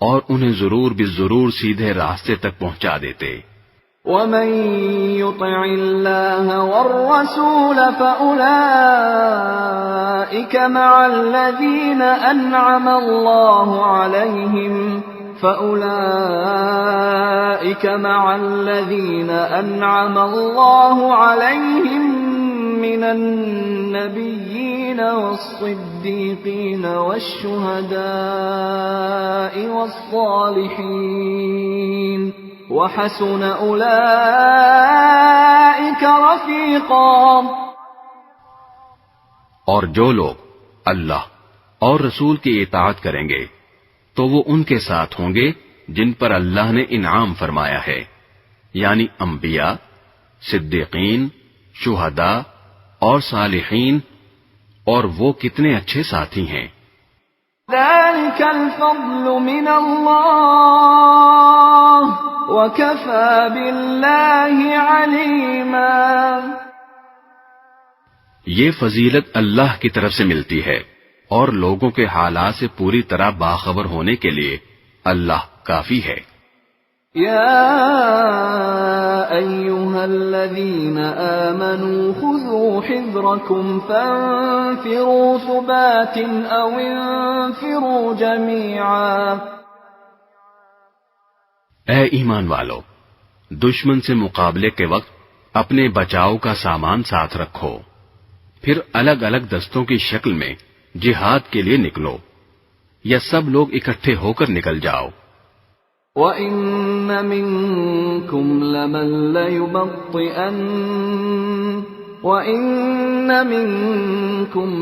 اور انہیں ضرور بالضرور سیدھے راستے تک پہنچا دیتے. وَمَن يُطِعِ اللَّهَ وَالرَّسُولَ فَأُولَئِكَ مَعَ الَّذِينَ أَنْعَمَ اللَّهُ عَلَيْهِمْ مِنَ النَّبِيِّينَ وَالصِّدِّيقِينَ وَالشُّهَدَاءِ وَالصَّالِحِينَ وَحَسُنَ أُولَئِكَ رَفِيقًا. اور جو لوگ اللہ اور رسول کی اطاعت کریں گے تو وہ ان کے ساتھ ہوں گے جن پر اللہ نے انعام فرمایا ہے، یعنی انبیاء، صدیقین، شہداء اور صالحین، اور وہ کتنے اچھے ساتھی ہیں. ذَلِكَ الْفَضْلُ مِنَ اللَّهِ وَكَفَى بِاللَّهِ عَلِيمًا. یہ فضیلت اللہ کی طرف سے ملتی ہے اور لوگوں کے حالات سے پوری طرح باخبر ہونے کے لیے اللہ کافی ہے. يا أيها الذين آمنوا خذوا حذركم فانفروا ثبات أو انفروا جميعا. اے ایمان والو، دشمن سے مقابلے کے وقت اپنے بچاؤ کا سامان ساتھ رکھو، پھر الگ الگ دستوں کی شکل میں جہاد کے لیے نکلو، یا سب لوگ اکٹھے ہو کر نکل جاؤ۔ وَإِنَّ مِنكُمْ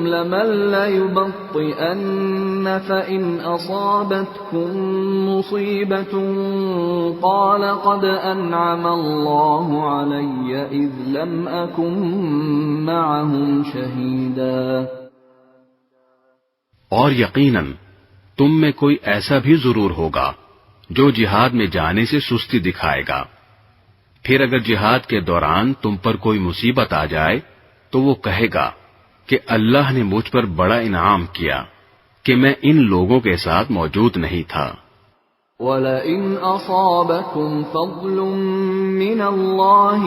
لَمَن لَّيُبَطِّئَنَّ فَإِنْ أَصَابَتْكُم مُّصِيبَةٌ قَالَ قَدْ أَنْعَمَ اللَّهُ عَلَيَّ إِذْ لَمْ أَكُن مَّعَهُمْ شَهِيدًا۔ اور یقیناً تم میں کوئی ایسا بھی ضرور ہوگا جو جہاد میں جانے سے سستی دکھائے گا، پھر اگر جہاد کے دوران تم پر کوئی مصیبت آ جائے تو وہ کہے گا کہ اللہ نے مجھ پر بڑا انعام کیا کہ میں ان لوگوں کے ساتھ موجود نہیں تھا۔ وَلَئِنْ أَصَابَكُمْ فَضْلٌ مِّنَ اللَّهِ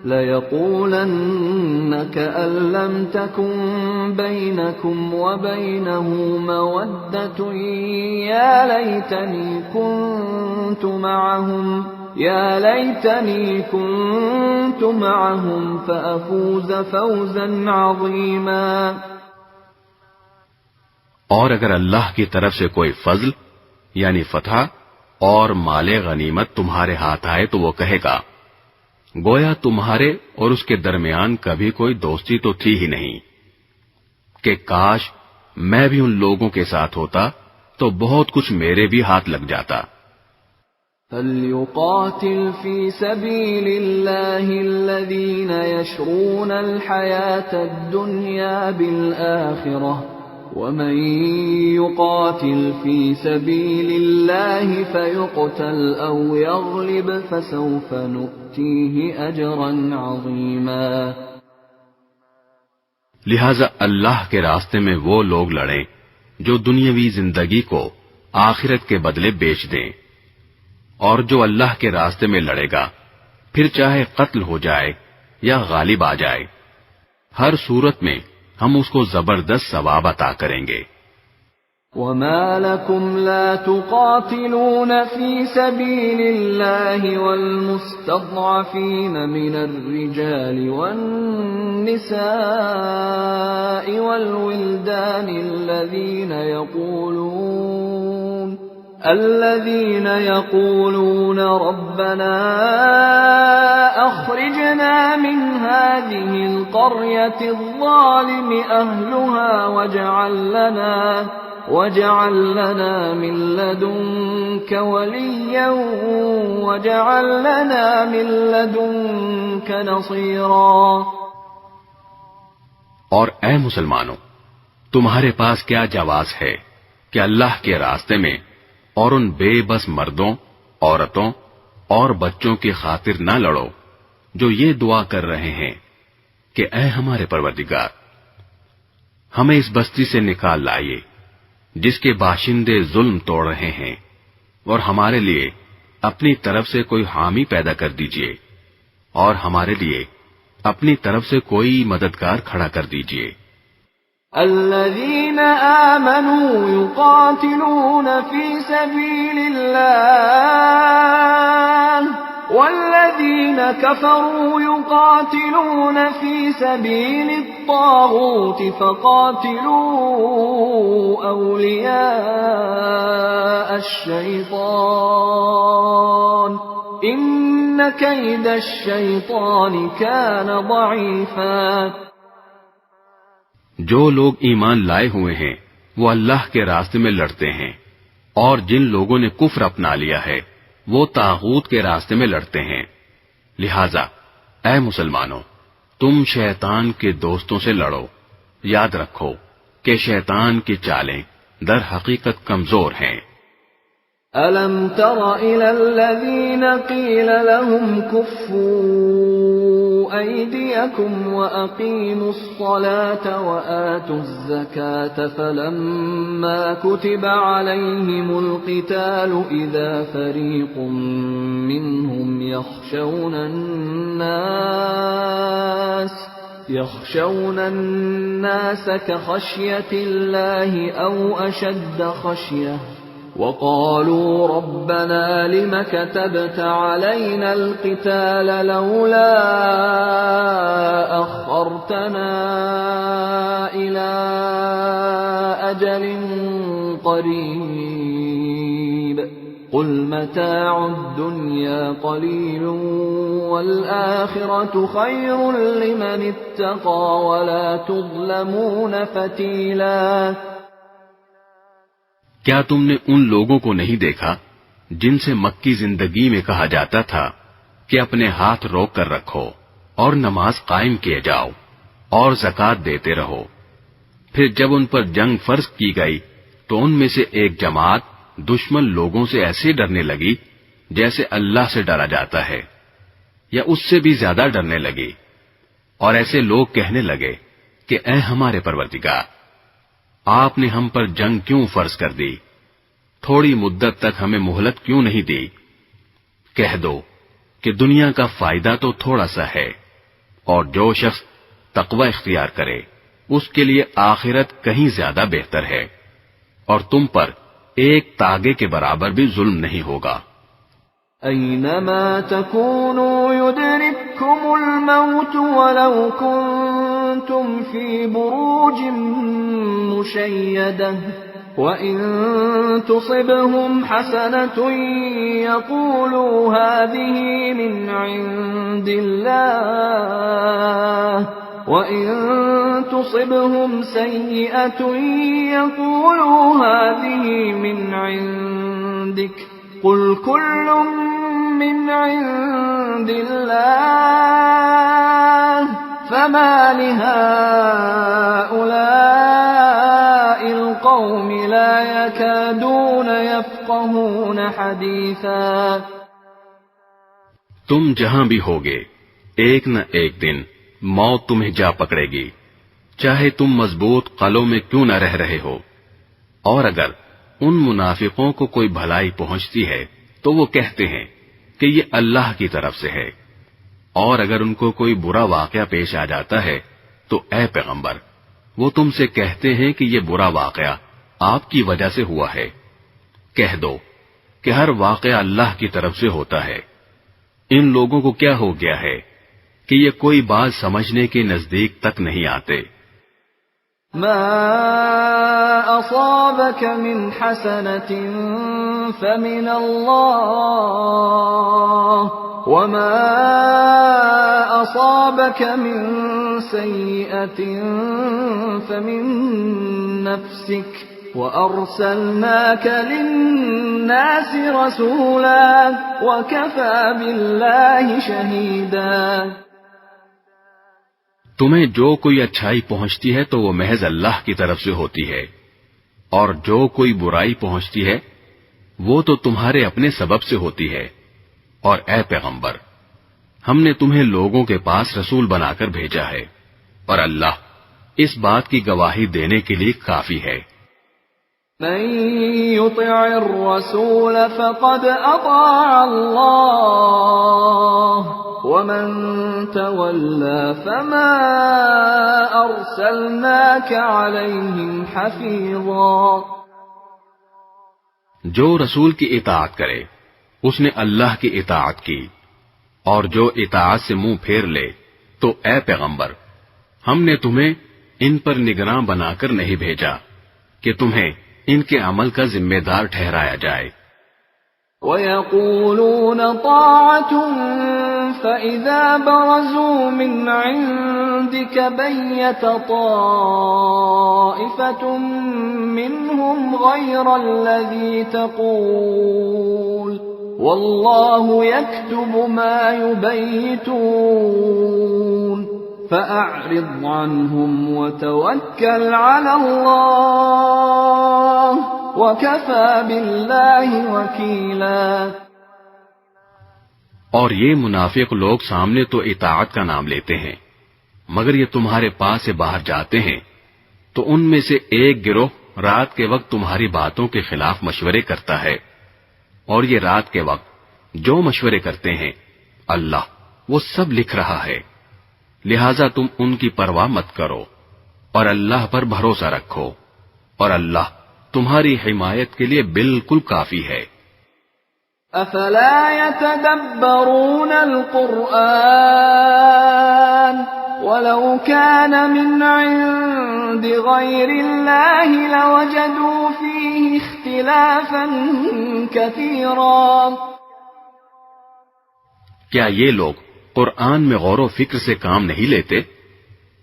لَيَقُولَنَّ كَأَن لَّمْ تَكُن بَيْنَكُمْ وَبَيْنَهُ مَوَدَّةٌ يَا لَيْتَنِي كُنتُ مَعَهُمْ فَأَفُوزَ فَوْزًا عَظِيمًا۔ اور اگر اللہ کی طرف سے کوئی فضل یعنی فتح اور مال غنیمت تمہارے ہاتھ آئے تو وہ کہے گا گویا تمہارے اور اس کے درمیان کبھی کوئی دوستی تو تھی ہی نہیں، کہ کاش میں بھی ان لوگوں کے ساتھ ہوتا تو بہت کچھ میرے بھی ہاتھ لگ جاتا۔ فَلْيُقَاتِلْ فِي سَبِيلِ اللَّهِ الَّذِينَ يَشْرُونَ الْحَيَاةَ الدُّنْيَا بِالْآخِرَةِ وَمَن يُقَاتِلْ فِي سَبِيلِ اللَّهِ فَيُقْتَلْ أَوْ يَغْلِبْ فَسَوْفَ نُؤْتِيهِ أَجْرًا عَظِيمًا۔ لہذا اللہ کے راستے میں وہ لوگ لڑیں جو دنیاوی زندگی کو آخرت کے بدلے بیچ دیں، اور جو اللہ کے راستے میں لڑے گا پھر چاہے قتل ہو جائے یا غالب آ جائے، ہر صورت میں ہم اس کو زبردست ثواب عطا کریں گے۔ وَمَا لَكُمْ لَا تُقَاتِلُونَ فِي سَبِيلِ اللَّهِ وَالْمُسْتَضْعَفِينَ مِنَ الرِّجَالِ وَالنِّسَاءِ وَالْوِلْدَانِ الَّذِينَ يَقُولُونَ رَبَّنَا أَخْرِجْنَا مِنْ هَٰذِهِ الْقَرْيَةِ الظَّالِمِ أَهْلُهَا وَاجْعَل لَّنَا مِن لَّدُنكَ وَلِيًّا وَاجْعَل لَّنَا مِن لَّدُنكَ نَصِيرًا۔ اور اے مسلمانوں، تمہارے پاس کیا جواز ہے کہ اللہ کے راستے میں اور ان بے بس مردوں، عورتوں اور بچوں کی خاطر نہ لڑو جو یہ دعا کر رہے ہیں کہ اے ہمارے پروردگار، ہمیں اس بستی سے نکال لائیے جس کے باشندے ظلم توڑ رہے ہیں، اور ہمارے لیے اپنی طرف سے کوئی حامی پیدا کر دیجئے، اور ہمارے لیے اپنی طرف سے کوئی مددگار کھڑا کر دیجئے۔ الذين آمنوا يقاتلون في سبيل الله والذين كفروا يقاتلون في سبيل الطاغوت فقاتلوا أولياء الشيطان إن كيد الشيطان كان ضعيفا۔ جو لوگ ایمان لائے ہوئے ہیں وہ اللہ کے راستے میں لڑتے ہیں، اور جن لوگوں نے کفر اپنا لیا ہے وہ طاغوت کے راستے میں لڑتے ہیں۔ لہذا اے مسلمانوں، تم شیطان کے دوستوں سے لڑو، یاد رکھو کہ شیطان کی چالیں در حقیقت کمزور ہیں۔ أَلَمْ تَرَ إِلَى الَّذِينَ قِيلَ لَهُمْ كُفُّوا أَيْدِيَكُمْ وَأَقِيمُوا الصَّلَاةَ وَآتُوا الزَّكَاةَ فَلَمَّا كُتِبَ عَلَيْهِمُ الْقِتَالُ إِذَا فَرِيقٌ مِّنْهُمْ يَخْشَوْنَ النَّاسَ كَخَشْيَةِ اللَّهِ أَوْ أَشَدَّ خَشْيَةً وَقَالُوا رَبَّنَا لِمَ كَتَبْتَ عَلَيْنَا الْقِتَالَ لَوْلَا أَخَّرْتَنَا إِلَىٰ أجل قريب قل متاع الدنيا قليل والآخرة خير لمن اتقى ولا تظلمون فتیلا۔ کیا تم نے ان لوگوں کو نہیں دیکھا جن سے مکی زندگی میں کہا جاتا تھا کہ اپنے ہاتھ روک کر رکھو اور نماز قائم کیے جاؤ اور زکوٰۃ دیتے رہو، پھر جب ان پر جنگ فرض کی گئی تو ان میں سے ایک جماعت دشمن لوگوں سے ایسے ڈرنے لگی جیسے اللہ سے ڈرا جاتا ہے یا اس سے بھی زیادہ ڈرنے لگی، اور ایسے لوگ کہنے لگے کہ اے ہمارے پروردگار، آپ نے ہم پر جنگ کیوں فرض کر دی؟ تھوڑی مدت تک ہمیں مہلت کیوں نہیں دی؟ کہہ دو کہ دنیا کا فائدہ تو تھوڑا سا ہے، اور جو شخص تقوی اختیار کرے اس کے لیے آخرت کہیں زیادہ بہتر ہے، اور تم پر ایک تاگے کے برابر بھی ظلم نہیں ہوگا۔ اینما تکونوا یدرککم الموت ولو کنتم فی بروج مشیدہ وَإِن تُصِبْهُمْ حَسَنَةٌ يَقُولُوا هَذِهِ مِنْ عِندِ اللَّهِ وَإِن تُصِبْهُمْ سَيِّئَةٌ يَقُولُوا هَذِهِ مِنْ عِندِكَ قُلْ كُلٌّ مِّنْ عِندِ اللَّهِ فَمَا لِهَٰؤُلَاءِ الْقَوْمِ لَا يَكَادُونَ يَفْقَهُونَ حَدِيثًا۔ تم جہاں بھی ہوگے ایک نہ ایک دن موت تمہیں جا پکڑے گی، چاہے تم مضبوط قلعوں میں کیوں نہ رہ رہے ہو۔ اور اگر ان منافقوں کو کوئی بھلائی پہنچتی ہے تو وہ کہتے ہیں کہ یہ اللہ کی طرف سے ہے، اور اگر ان کو کوئی برا واقعہ پیش آ جاتا ہے تو اے پیغمبر، وہ تم سے کہتے ہیں کہ یہ برا واقعہ آپ کی وجہ سے ہوا ہے۔ کہہ دو کہ ہر واقعہ اللہ کی طرف سے ہوتا ہے۔ ان لوگوں کو کیا ہو گیا ہے کہ یہ کوئی بات سمجھنے کے نزدیک تک نہیں آتے۔ ما اصابك من حسنة فمن الله وما اصابك من سيئة فمن نفسك وارسلناك للناس رسولا وكفى بالله شهيدا۔ تمہیں جو کوئی اچھائی پہنچتی ہے تو وہ محض اللہ کی طرف سے ہوتی ہے، اور جو کوئی برائی پہنچتی ہے وہ تو تمہارے اپنے سبب سے ہوتی ہے۔ اور اے پیغمبر، ہم نے تمہیں لوگوں کے پاس رسول بنا کر بھیجا ہے، اور اللہ اس بات کی گواہی دینے کے لیے کافی ہے۔ من يطع الرسول فقد اطاع الله ومن تولى فما ارسلناك عليهم حفيظا۔ جو رسول کی اطاعت کرے اس نے اللہ کی اطاعت کی، اور جو اطاعت سے منہ پھیر لے تو اے پیغمبر، ہم نے تمہیں ان پر نگراں بنا کر نہیں بھیجا کہ تمہیں ان کے عمل کا ذمہ دار ٹھہرایا جائے۔ وَيَقُولُونَ طَاعَةٌ فَإِذَا بَرَزُوا مِنْ عِنْدِكَ بَيَّتَ طَائِفَةٌ مِّنْهُمْ غَيْرَ الَّذِي تَقُولُ وَاللَّهُ يَكْتُبُ مَا يُبَيِّتُونَ فَأَعْرِضْ عَنْهُمْ وَتَوَكَّلْ عَلَى اللَّهِ وَكَفَى بِاللَّهِ وَكِيلًا۔ اور یہ منافق لوگ سامنے تو اطاعت کا نام لیتے ہیں، مگر یہ تمہارے پاس سے باہر جاتے ہیں تو ان میں سے ایک گروہ رات کے وقت تمہاری باتوں کے خلاف مشورے کرتا ہے، اور یہ رات کے وقت جو مشورے کرتے ہیں اللہ وہ سب لکھ رہا ہے، لہذا تم ان کی پرواہ مت کرو اور اللہ پر بھروسہ رکھو، اور اللہ تمہاری حمایت کے لیے بالکل کافی ہے۔ افلا يتدبرون القرآن ولو كان من عند بغير الله لوجدوا فيه اختلافا كثيرا. کیا یہ لوگ قرآن میں غور و فکر سے کام نہیں لیتے؟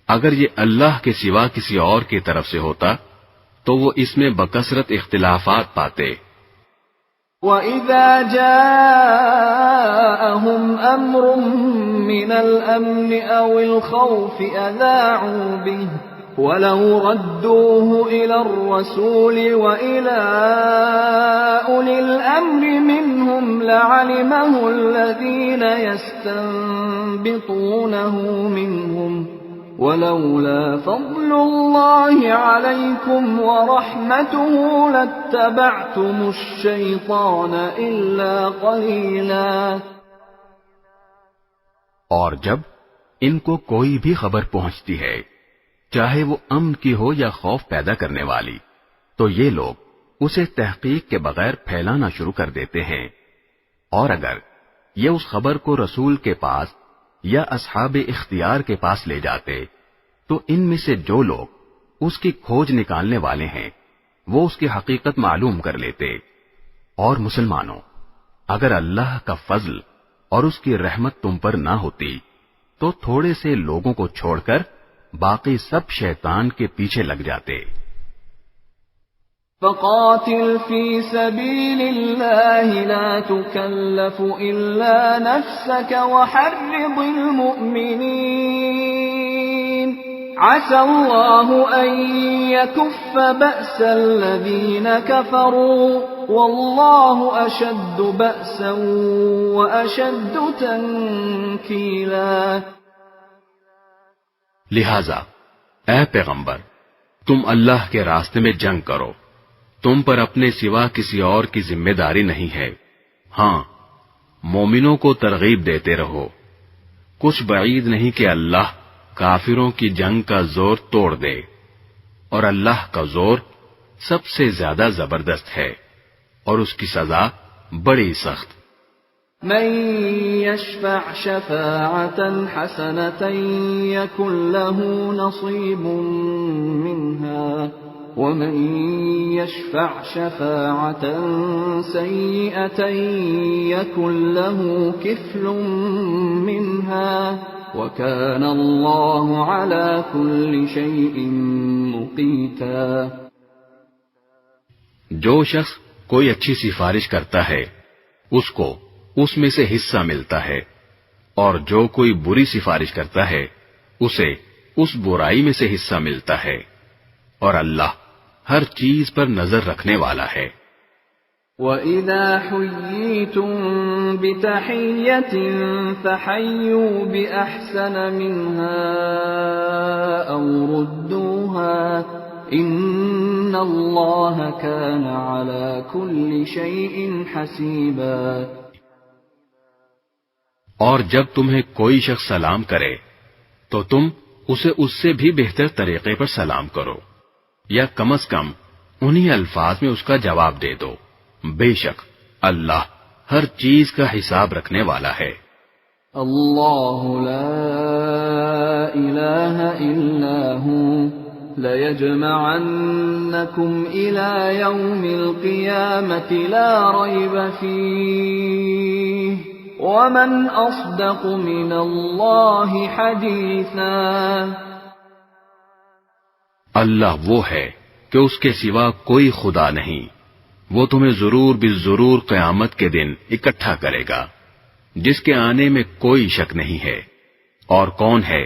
اگر یہ اللہ کے سوا کسی اور کی طرف سے ہوتا تو وہ اس میں بکثرت اختلافات پاتے. وَإِذَا جَاءَهُمْ أَمْرٌ مِّنَ الْأَمْنِ أَوِ الْخَوْفِ أَذَاعُوا بِهِ وَلَوْ رَدُّوهُ إِلَى الرَّسُولِ وَإِلَى أُولِي الْأَمْرِ مِنْهُمْ لَعَلِمَهُ الَّذِينَ يَسْتَنبِطُونَهُ مِنْهُمْ وَلَوْلَا فَضْلُ اللَّهِ عَلَيْكُمْ وَرَحْمَتُهُ لَاتَّبَعْتُمُ الشَّيْطَانَ إِلَّا قَلِيلًا. اور جب ان کو کوئی بھی خبر پہنچتی ہے چاہے وہ امن کی ہو یا خوف پیدا کرنے والی تو یہ لوگ اسے تحقیق کے بغیر پھیلانا شروع کر دیتے ہیں. اور اگر یہ اس خبر کو رسول کے پاس یا اصحاب اختیار کے پاس لے جاتے تو ان میں سے جو لوگ اس کی کھوج نکالنے والے ہیں وہ اس کی حقیقت معلوم کر لیتے. اور مسلمانوں، اگر اللہ کا فضل اور اس کی رحمت تم پر نہ ہوتی تو تھوڑے سے لوگوں کو چھوڑ کر باقی سب شیطان کے پیچھے لگ جاتے. فَقَاتِلْ فِي سَبِيلِ اللَّهِ لَا تُكَلَّفُ إِلَّا نَفْسَكَ وَحَرِّضِ الْمُؤْمِنِينَ عَسَى اللَّهُ أَن يَكُفَّ بَأْسَ الَّذِينَ كَفَرُوا وَاللَّهُ أَشَدُّ بَأْسًا وَأَشَدُّ تَنكِيلًا. لہذا اے پیغمبر، تم اللہ کے راستے میں جنگ کرو. تم پر اپنے سوا کسی اور کی ذمہ داری نہیں ہے. ہاں، مومنوں کو ترغیب دیتے رہو. کچھ بعید نہیں کہ اللہ کافروں کی جنگ کا زور توڑ دے، اور اللہ کا زور سب سے زیادہ زبردست ہے اور اس کی سزا بڑی سخت. من يشفع شفاعة حسنة يكن له نصيب منها ومن يشفع شفاعة سيئة يكن له كفل منها وكان الله على كل شيء مقيتا. جو شخص کوئی اچھی سفارش کرتا ہے اس کو اس میں سے حصہ ملتا ہے، اور جو کوئی بری سفارش کرتا ہے اسے اس برائی میں سے حصہ ملتا ہے، اور اللہ ہر چیز پر نظر رکھنے والا ہے. وَإِذَا حُيِّيتُم بِتَحِيَّةٍ فَحَيُّوا بِأَحْسَنَ مِنْهَا أَوْ رُدُّوهَا إِنَّ اللَّهَ كَانَ عَلَى كُلِّ شَيْءٍ حَسِيبًا. اور جب تمہیں کوئی شخص سلام کرے تو تم اسے اس سے بھی بہتر طریقے پر سلام کرو، یا کم از کم انہی الفاظ میں اس کا جواب دے دو. بے شک اللہ ہر چیز کا حساب رکھنے والا ہے. اللہ لا الہ الا هو لَيَجْمَعَنَّكُمْ إِلَى يَوْمِ الْقِيَامَةِ لَا رَيْبَ فِيهِ وَمَنْ أَصْدَقُ مِنَ اللَّهِ حَدِيثًا. اللہ وہ ہے کہ اس کے سوا کوئی خدا نہیں، وہ تمہیں ضرور بالضرور قیامت کے دن اکٹھا کرے گا جس کے آنے میں کوئی شک نہیں ہے. اور کون ہے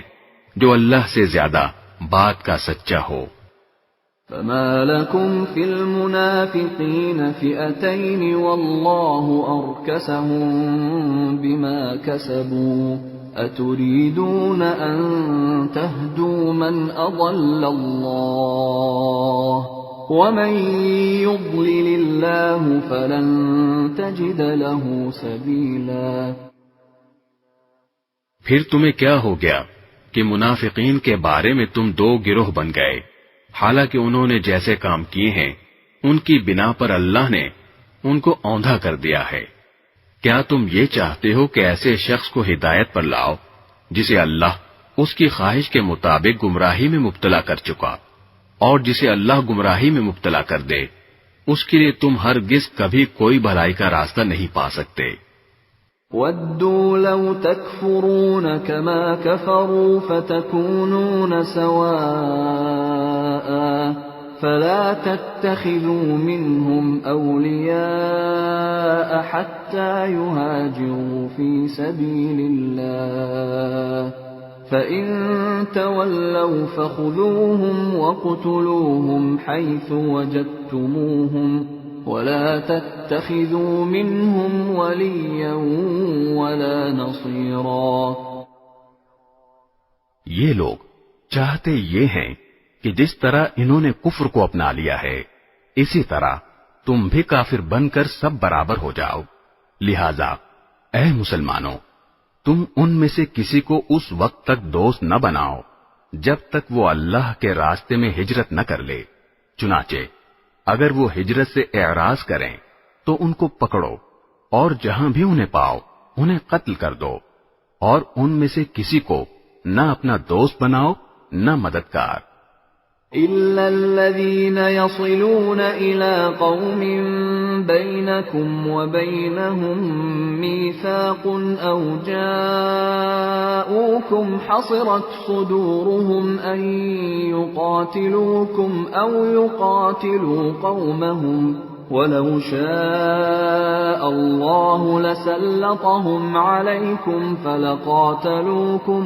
جو اللہ سے زیادہ بات کا سچا ہو. فما لكم في المنافقين فئتين والله أركسهم بما كسبوا أتريدون أن تهدوا من أضل الله ومن يضلل الله فلن تجد له سبيلا. پھر تمہیں کیا ہو گیا کہ منافقین کے بارے میں تم دو گروہ بن گئے، حالانکہ انہوں نے جیسے کام کیے ہیں ان کی بنا پر اللہ نے ان کو اوندھا کر دیا ہے. کیا تم یہ چاہتے ہو کہ ایسے شخص کو ہدایت پر لاؤ جسے اللہ اس کی خواہش کے مطابق گمراہی میں مبتلا کر چکا، اور جسے اللہ گمراہی میں مبتلا کر دے اس کے لیے تم ہرگز کبھی کوئی بھلائی کا راستہ نہیں پا سکتے۔ وَدُّوا لَوْ تَكْفُرُونَ كَمَا كَفَرُوا فَتَكُونُونَ سَوَاءً فَلَا تَتَّخِذُوا مِنْهُمْ أَوْلِيَاءَ حَتَّى يُهَاجِرُوا فِي سَبِيلِ اللَّهِ فَإِن تَوَلَّوْا فَخُذُوهُمْ وَاقْتُلُوهُمْ حَيْثُ وَجَدتُّمُوهُمْ وَلَا تَتَّخِذُوا مِنْهُمْ وَلِيًّا وَلَا نَصِيرًا۔ یہ لوگ چاہتے یہ ہیں کہ جس طرح انہوں نے کفر کو اپنا لیا ہے اسی طرح تم بھی کافر بن کر سب برابر ہو جاؤ، لہذا اے مسلمانوں تم ان میں سے کسی کو اس وقت تک دوست نہ بناؤ جب تک وہ اللہ کے راستے میں ہجرت نہ کر لے، چنانچہ اگر وہ ہجرت سے اعراض کریں تو ان کو پکڑو اور جہاں بھی انہیں پاؤ انہیں قتل کر دو، اور ان میں سے کسی کو نہ اپنا دوست بناؤ نہ مددگار۔ إِلَّا الَّذِينَ يَصِلُونَ إِلَىٰ قَوْمٍ بَيْنَكُمْ وَبَيْنَهُم مِّيثَاقٌ أَوْ جَاءُوكُمْ حَصِرَتْ صُدُورُهُمْ أَن يُقَاتِلُوكُمْ أَوْ يُقَاتِلُوا قَوْمَهُمْ وَلَوْ شَاءَ اللَّهُ لَسَلَّطَهُمْ عَلَيْكُمْ فَلَقَاتَلُوكُمْ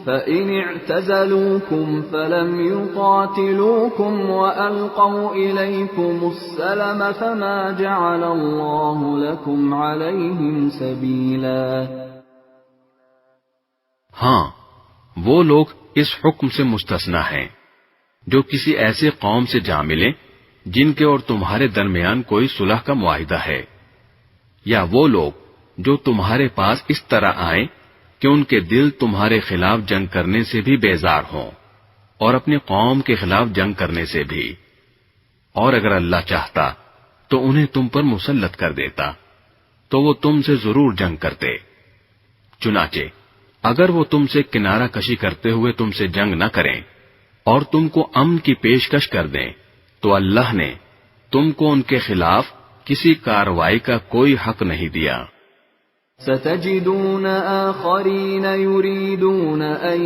فَإِنِ اعْتَزَلُوكُمْ فَلَمْ يُقَاتِلُوكُمْ وَأَلْقَوْا إِلَيْكُمُ السَّلَمَ فَمَا جَعَلَ اللَّهُ لَكُمْ عَلَيْهِمْ سَبِيلًا۔ ہاں وہ لوگ اس حکم سے مستثنی ہیں جو کسی ایسے قوم سے جا ملیں جن کے اور تمہارے درمیان کوئی صلح کا معاہدہ ہے، یا وہ لوگ جو تمہارے پاس اس طرح آئیں کہ ان کے دل تمہارے خلاف جنگ کرنے سے بھی بیزار ہوں اور اپنی قوم کے خلاف جنگ کرنے سے بھی، اور اگر اللہ چاہتا تو انہیں تم پر مسلط کر دیتا تو وہ تم سے ضرور جنگ کرتے، چنانچہ اگر وہ تم سے کنارہ کشی کرتے ہوئے تم سے جنگ نہ کریں اور تم کو امن کی پیشکش کر دیں تو اللہ نے تم کو ان کے خلاف کسی کارروائی کا کوئی حق نہیں دیا۔ ستجدون آخرين يريدون أن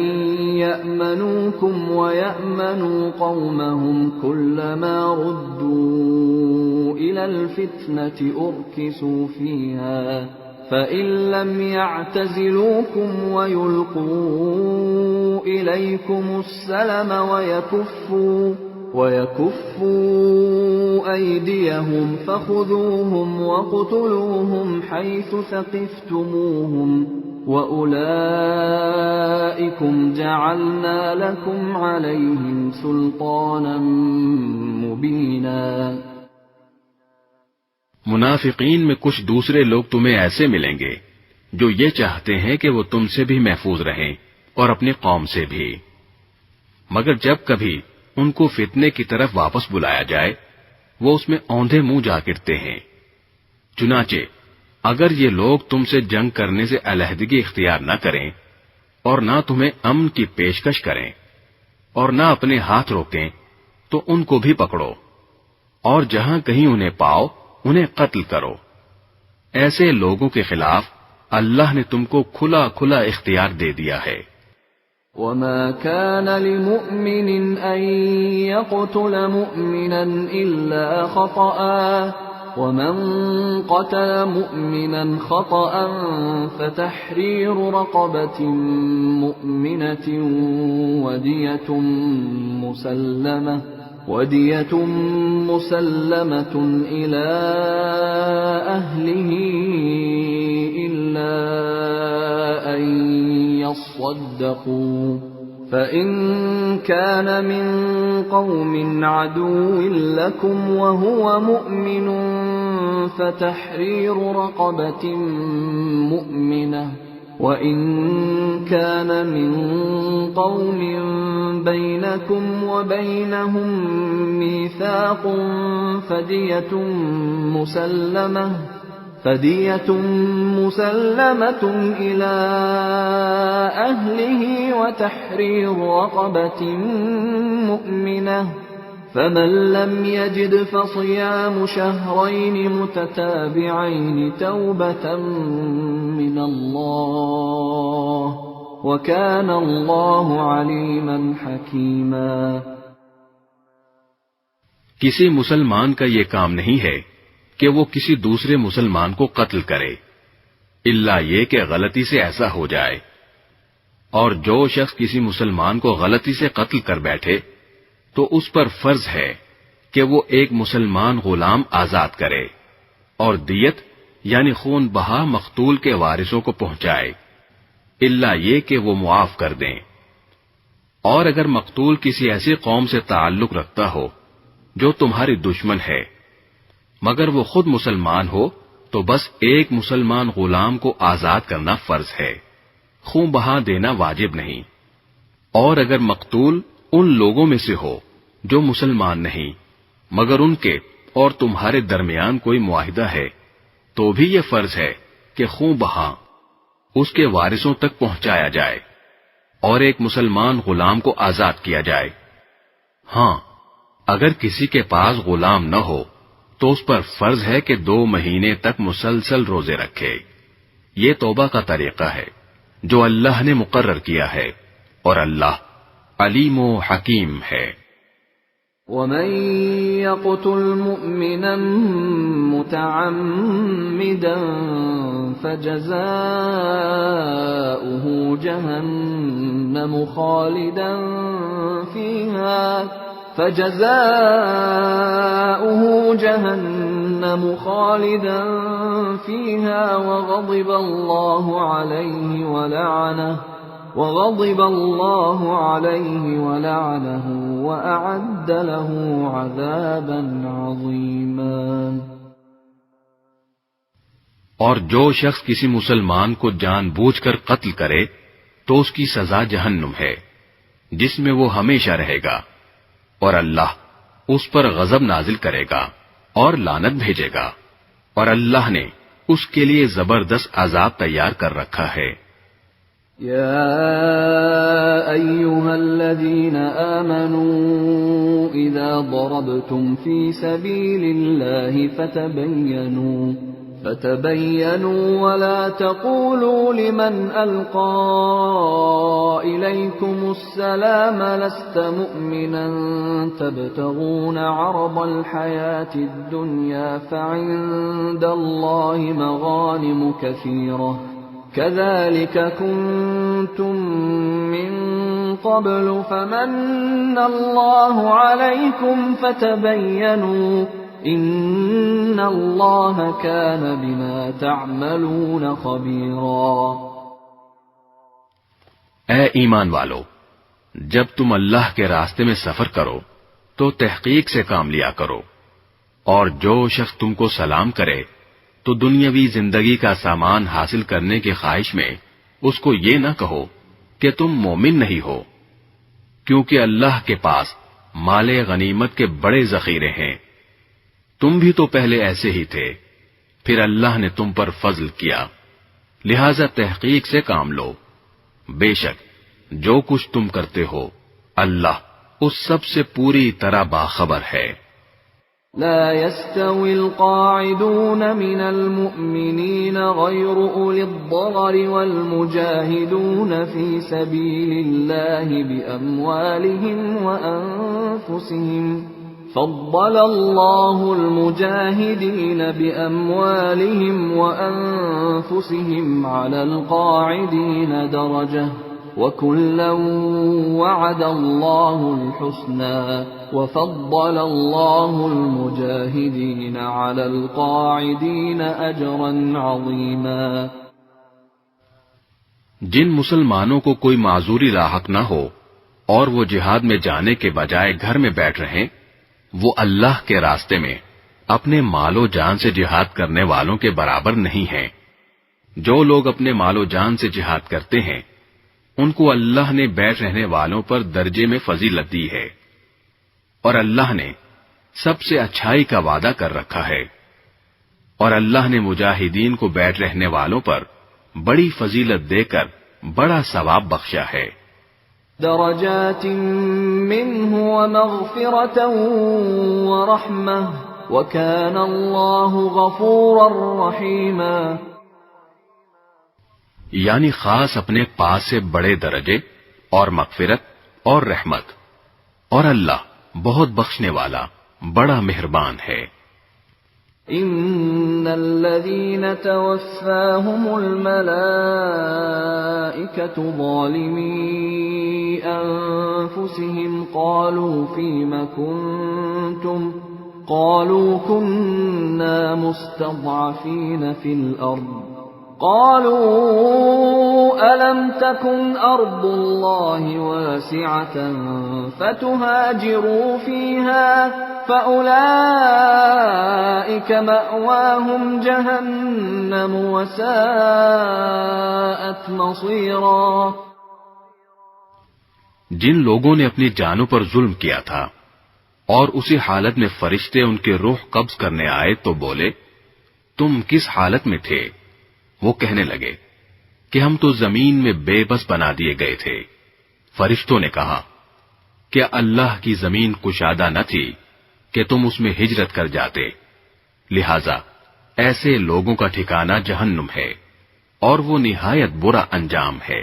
يأمنوكم ويأمنوا قومهم كلما ردوا إلى الفتنة أركسوا فيها فإن لم يعتزلوكم ويلقوا إليكم السلم ويكفوا أيديهم فخذوهم وقتلوهم حيث ثقفتموهم وأولئكم جعلنا لكم عليهم سلطانا مبينا۔ منافقین میں کچھ دوسرے لوگ تمہیں ایسے ملیں گے جو یہ چاہتے ہیں کہ وہ تم سے بھی محفوظ رہیں اور اپنی قوم سے بھی، مگر جب کبھی ان کو فتنے کی طرف واپس بلایا جائے وہ اس میں اوندھے منہ جا گرتے ہیں۔ چنانچہ اگر یہ لوگ تم سے جنگ کرنے سے علیحدگی اختیار نہ کریں اور نہ تمہیں امن کی پیشکش کریں اور نہ اپنے ہاتھ روکیں تو ان کو بھی پکڑو اور جہاں کہیں انہیں پاؤ انہیں قتل کرو۔ ایسے لوگوں کے خلاف اللہ نے تم کو کھلا کھلا اختیار دے دیا ہے۔ وَمَا كَانَ لِمُؤْمِنٍ أَن يَقْتُلَ مُؤْمِنًا إِلَّا خَطَأً وَمَن قَتَلَ مُؤْمِنًا خَطَأً فَتَحْرِيرُ رَقَبَةٍ مُؤْمِنَةٍ وَدِيَةٌ مُسَلَّمَةٌ إِلَى أَهْلِهِ إِلَّا أَن يَصَّدَّقُوا فَإِن كَانَ مِن قَوْمٍ عَدُوٍّ لَكُمْ وَهُوَ مُؤْمِنٌ فَتَحْرِيرُ رَقَبَةٍ مُؤْمِنَةٍ وَإِن كَانَ مِن قَوْمٍ بَيْنَكُمْ وَبَيْنَهُم مِّيثَاقٌ فَدِيَةٌ مُسَلَّمَةٌ إِلَى أَهْلِهِ وَتَحْرِيرُ رَقَبَةٍ مُؤْمِنَةٍ فمن لم يجد فصيام شهرين متتابعين توبة من الله وكان الله عليما حكيما۔ کسی مسلمان کا یہ کام نہیں ہے کہ وہ کسی دوسرے مسلمان کو قتل کرے، الا یہ کہ غلطی سے ایسا ہو جائے، اور جو شخص کسی مسلمان کو غلطی سے قتل کر بیٹھے تو اس پر فرض ہے کہ وہ ایک مسلمان غلام آزاد کرے اور دیت یعنی خون بہا مقتول کے وارثوں کو پہنچائے، الا یہ کہ وہ معاف کر دیں۔ اور اگر مقتول کسی ایسی قوم سے تعلق رکھتا ہو جو تمہاری دشمن ہے مگر وہ خود مسلمان ہو تو بس ایک مسلمان غلام کو آزاد کرنا فرض ہے، خون بہا دینا واجب نہیں۔ اور اگر مقتول ان لوگوں میں سے ہو جو مسلمان نہیں مگر ان کے اور تمہارے درمیان کوئی معاہدہ ہے تو بھی یہ فرض ہے کہ خون بہا اس کے وارثوں تک پہنچایا جائے اور ایک مسلمان غلام کو آزاد کیا جائے۔ ہاں، اگر کسی کے پاس غلام نہ ہو تو اس پر فرض ہے کہ 2 مہینے تک مسلسل روزے رکھے۔ یہ توبہ کا طریقہ ہے جو اللہ نے مقرر کیا ہے، اور اللہ علیم و حکیم ہے۔ وَمَن يَقْتُلْ مُؤْمِنًا مُتَعَمِّدًا فَجَزَاؤُهُ جَهَنَّمُ خَالِدًا فِيهَا وَغَضِبَ اللَّهُ عَلَيْهِ وَلَعَنَهُ وَأَعَدَّ لَهُ عَذَابًا عَظِيمًا۔ اور جو شخص کسی مسلمان کو جان بوجھ کر قتل کرے تو اس کی سزا جہنم ہے جس میں وہ ہمیشہ رہے گا، اور اللہ اس پر غضب نازل کرے گا اور لعنت بھیجے گا، اور اللہ نے اس کے لیے زبردست عذاب تیار کر رکھا ہے۔ يا أيها الذين آمنوا إذا ضربتم في سبيل الله فتبينوا ولا تقولوا لمن ألقى إليكم السلام لست مؤمنا تبتغون عرض الحياة الدنيا فعند الله مغانم كثيرة كذلك كنتم من قبل فمن الله عليكم فتبينوا ان اللہ کان بما تعملون خبیرا۔ اے ایمان والو، جب تم اللہ کے راستے میں سفر کرو تو تحقیق سے کام لیا کرو، اور جو شخص تم کو سلام کرے تو دنیاوی زندگی کا سامان حاصل کرنے کی خواہش میں اس کو یہ نہ کہو کہ تم مومن نہیں ہو، کیونکہ اللہ کے پاس مال غنیمت کے بڑے ذخیرے ہیں، تم بھی تو پہلے ایسے ہی تھے، پھر اللہ نے تم پر فضل کیا، لہذا تحقیق سے کام لو، بے شک جو کچھ تم کرتے ہو اللہ اس سب سے پوری طرح باخبر ہے۔ لا يستوي القاعدون من المؤمنين غير أولي الضرر والمجاهدون في سبيل الله بأموالهم وأنفسهم فضل الله المجاهدين بأموالهم وأنفسهم على القاعدين درجة وَكُلًّا وَعَدَ اللَّهُ الْحُسْنَى وَفَضَّلَ اللَّهُ الْمُجَاهِدِينَ عَلَى الْقَاعِدِينَ أَجْرًا عَظِيمًا۔ جن مسلمانوں کو کوئی معذوری لاحق نہ ہو اور وہ جہاد میں جانے کے بجائے گھر میں بیٹھ رہیں، وہ اللہ کے راستے میں اپنے مال و جان سے جہاد کرنے والوں کے برابر نہیں ہیں۔ جو لوگ اپنے مال و جان سے جہاد کرتے ہیں ان کو اللہ نے بیٹھ رہنے والوں پر درجے میں فضیلت دی ہے، اور اللہ نے سب سے اچھائی کا وعدہ کر رکھا ہے، اور اللہ نے مجاہدین کو بیٹھ رہنے والوں پر بڑی فضیلت دے کر بڑا ثواب بخشا ہے۔ درجات منه ومغفرة ورحمة وكان الله غفورا رحيما. یعنی خاص اپنے پاس سے بڑے درجے اور مغفرت اور رحمت، اور اللہ بہت بخشنے والا بڑا مہربان ہے. ان الذين توفاهم الملائكة ظالمي انفسهم قالوا فيم كنتم قالوا كنا مستضعفين في الارض قالوا ألم تكن أرض الله واسعة فتهاجروا فيها فأولئك مأواهم جهنم وساءت مصيرا. جن لوگوں نے اپنی جانوں پر ظلم کیا تھا اور اسی حالت میں فرشتے ان کے روح قبض کرنے آئے تو بولے تم کس حالت میں تھے؟ وہ کہنے لگے کہ ہم تو زمین میں بے بس بنا دیے گئے تھے. فرشتوں نے کہا کیا اللہ کی زمین کشادہ نہ تھی کہ تم اس میں ہجرت کر جاتے؟ لہذا ایسے لوگوں کا ٹھکانہ جہنم ہے اور وہ نہایت برا انجام ہے.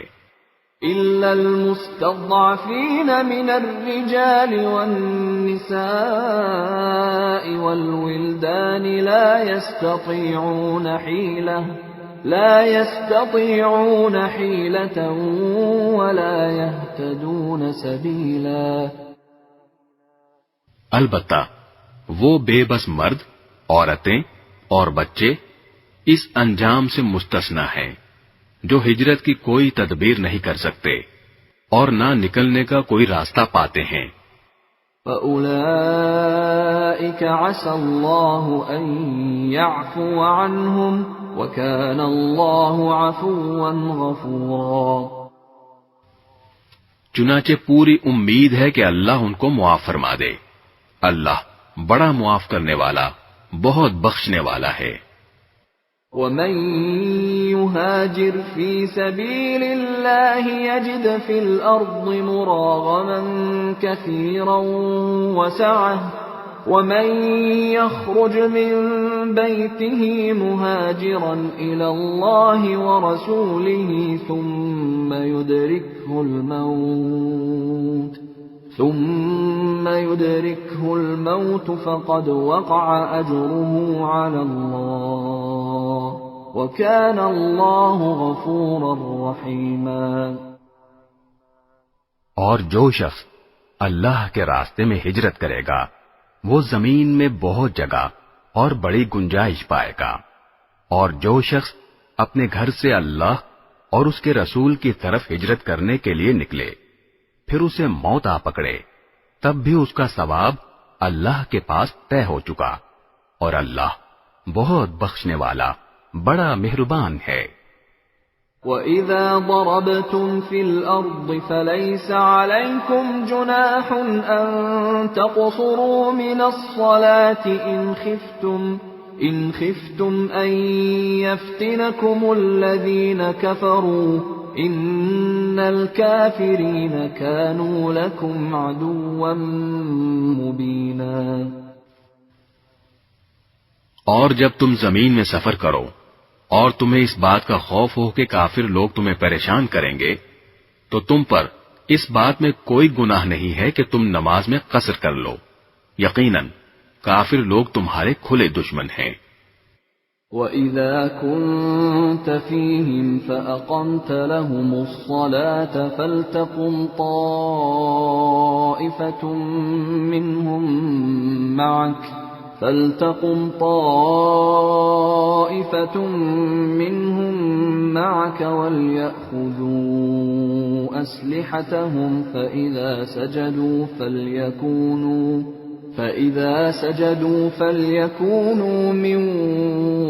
إلا المستضعفين من الرجال والنساء والولدان لا يستطيعون حيلة ولا يهتدون سبيلا. البتہ وہ بے بس مرد، عورتیں اور بچے اس انجام سے مستثنا ہیں جو ہجرت کی کوئی تدبیر نہیں کر سکتے اور نہ نکلنے کا کوئی راستہ پاتے ہیں. فَأُولَئِكَ عَسَى اللَّهُ أَن يَعْفُوَ عَنْهُمْ وَكَانَ اللَّهُ عَفُوًّا غَفُورًا. چنانچہ پوری امید ہے کہ اللہ ان کو معاف فرما دے. اللہ بڑا معاف کرنے والا بہت بخشنے والا ہے. وَمَن يُهَاجِرْ فِي سَبِيلِ اللَّهِ يَجِدْ فِي الْأَرْضِ مُرَاغَمًا كَثِيرًا وَسَعَةً وَمَن يَخْرُجْ مِن بَيْتِهِ مُهَاجِرًا إِلَى اللَّهِ وَرَسُولِهِ ثُمَّ يُدْرِكْهُ الْمَوْتُ فَقَدْ وَقَعَ أَجْرُهُ عَلَى اللَّهِ وَكَانَ اللَّهُ غَفُورًا رَحِيمًا. اور جو شخص اللہ کے راستے میں ہجرت کرے گا وہ زمین میں بہت جگہ اور بڑی گنجائش پائے گا، اور جو شخص اپنے گھر سے اللہ اور اس کے رسول کی طرف ہجرت کرنے کے لیے نکلے پھر اسے موت آ پکڑے تب بھی اس کا ثواب اللہ کے پاس طے ہو چکا، اور اللہ بہت بخشنے والا بڑا مہربان ہے. وَإِذَا ضَرَبْتُمْ فِي الْأَرْضِ فَلَيْسَ عَلَيْكُمْ جُنَاحٌ أَن تَقْصُرُوا مِنَ الصَّلَاةِ إِنْ خِفْتُمْ أَن يَفْتِنَكُمُ الَّذِينَ كَفَرُوا إِنَّ الْكَافِرِينَ كَانُوا لَكُمْ عَدُوًّا مُبِينًا. اور جب تم زمین میں سفر کرو اور تمہیں اس بات کا خوف ہو کہ کافر لوگ تمہیں پریشان کریں گے تو تم پر اس بات میں کوئی گناہ نہیں ہے کہ تم نماز میں قصر کر لو، یقیناً کافر لوگ تمہارے کھلے دشمن ہیں. وَإِذَا كُنْتَ فِيهِمْ فَأَقَمْتَ لَهُمُ الصَّلَاةَ فَلْتَقُمْ طَائِفَةٌ مِّنْهُمْ مَعَكَ وَلْيَأْخُذُوا أَسْلِحَتَهُمْ فَإِذَا سَجَدُوا فَلْيَكُونُوا مِنْ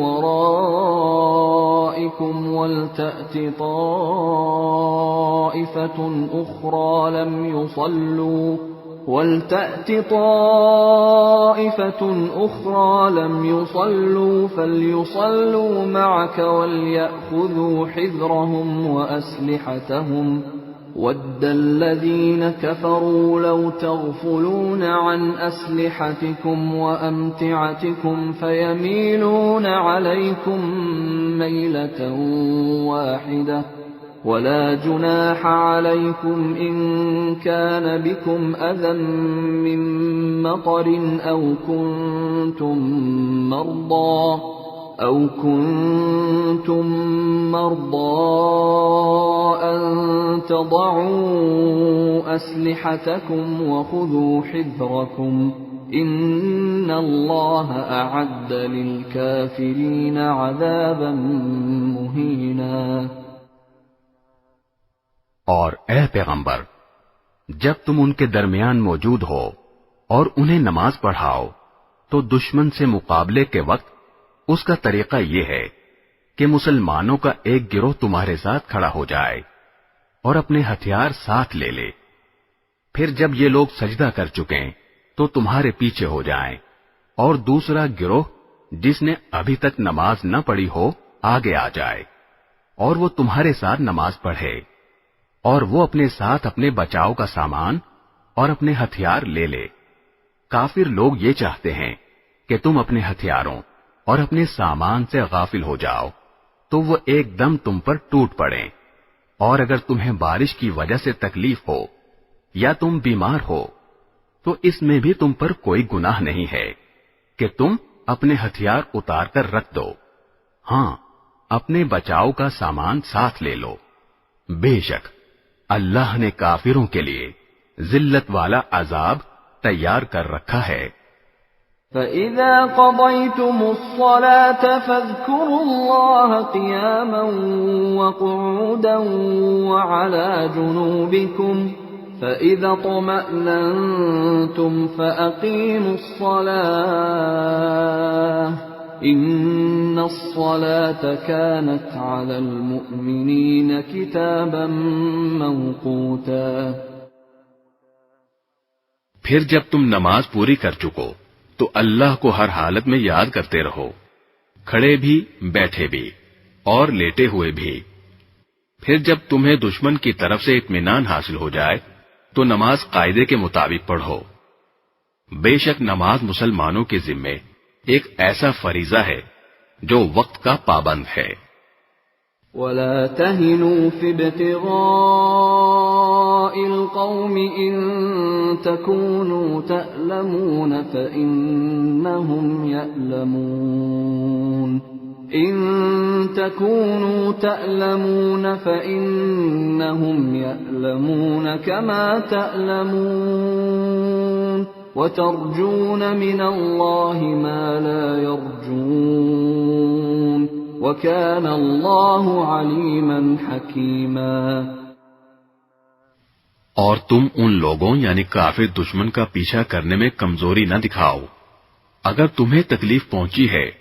وَرَائِكُمْ وَلْتَأْتِ طَائِفَةٌ أُخْرَى لَمْ يُصَلُّوا فَلْيُصَلُّوا مَعَكَ وَلْيَأْخُذُوا حِذْرَهُمْ وَأَسْلِحَتَهُمْ وَدَّ الَّذِينَ كَفَرُوا لَوْ تَغْفُلُونَ عَنْ أَسْلِحَتِكُمْ وَأَمْتِعَتِكُمْ فَيَمِيلُونَ عَلَيْكُمْ مَيْلَةً وَاحِدَةً وَلَا جُنَاحَ عَلَيْكُمْ إِن كَانَ بِكُمْ أَذًى مِّن مَّطَرٍ أَوْ كُنتُم مَّرْضَىٰ أَن تَضَعُوا أَسْلِحَتَكُمْ وَخُذُوا حِذْرَكُمْ إِنَّ اللَّهَ أَعَدَّ لِلْكَافِرِينَ عَذَابًا مُّهِينًا۔ اور اے پیغمبر، جب تم ان کے درمیان موجود ہو اور انہیں نماز پڑھاؤ تو دشمن سے مقابلے کے وقت اس کا طریقہ یہ ہے کہ مسلمانوں کا ایک گروہ تمہارے ساتھ کھڑا ہو جائے اور اپنے ہتھیار ساتھ لے لے، پھر جب یہ لوگ سجدہ کر چکیں تو تمہارے پیچھے ہو جائیں، اور دوسرا گروہ جس نے ابھی تک نماز نہ پڑھی ہو آگے آ جائے اور وہ تمہارے ساتھ نماز پڑھے، اور وہ اپنے ساتھ اپنے بچاؤ کا سامان اور اپنے ہتھیار لے لے۔ کافر لوگ یہ چاہتے ہیں کہ تم اپنے ہتھیاروں اور اپنے سامان سے غافل ہو جاؤ تو وہ ایک دم تم پر ٹوٹ پڑیں، اور اگر تمہیں بارش کی وجہ سے تکلیف ہو یا تم بیمار ہو تو اس میں بھی تم پر کوئی گناہ نہیں ہے کہ تم اپنے ہتھیار اتار کر رکھ دو، ہاں اپنے بچاؤ کا سامان ساتھ لے لو۔ بے شک اللہ نے کافروں کے لیے ذلت والا عذاب تیار کر رکھا ہے۔ فَإِذَا قَضَيْتُمُ الصَّلَاةَ فَاذْكُرُوا اللَّهَ قِيَامًا وَقُعُودًا وَعَلَى جُنُوبِكُمْ فَإِذَا اطْمَأْنَنتُمْ فَأَقِيمُوا الصَّلَاةَ إِنَّ الصَّلَاةَ كَانَتْ عَلَى الْمُؤْمِنِينَ كِتَابًا مَّوْقُوتًا۔ پھر جب تم نماز پوری کر چکو تو اللہ کو ہر حالت میں یاد کرتے رہو، کھڑے بھی، بیٹھے بھی اور لیٹے ہوئے بھی۔ پھر جب تمہیں دشمن کی طرف سے اطمینان حاصل ہو جائے تو نماز قاعدے کے مطابق پڑھو۔ بے شک نماز مسلمانوں کے ذمے ایک ایسا فریضہ ہے جو وقت کا پابند ہے۔ وَلَا تَهِنُوا فِي ابْتِغَاءِ الْقَوْمِ إِن تَكُونُوا تَأْلَمُونَ فَإِنَّهُمْ يَأْلَمُونَ إِن تَكُونُوا تَأْلَمُونَ فَإِنَّهُمْ يَأْلَمُونَ كَمَا تَأْلَمُونَ وَتَرْجُونَ مِنَ اللَّهِ مَا لَا يَرْجُونَ وَكَانَ اللَّهُ عَلِيمًا حَكِيمًا۔ اور تم ان لوگوں یعنی کافر دشمن کا پیچھا کرنے میں کمزوری نہ دکھاؤ، اگر تمہیں تکلیف پہنچی ہے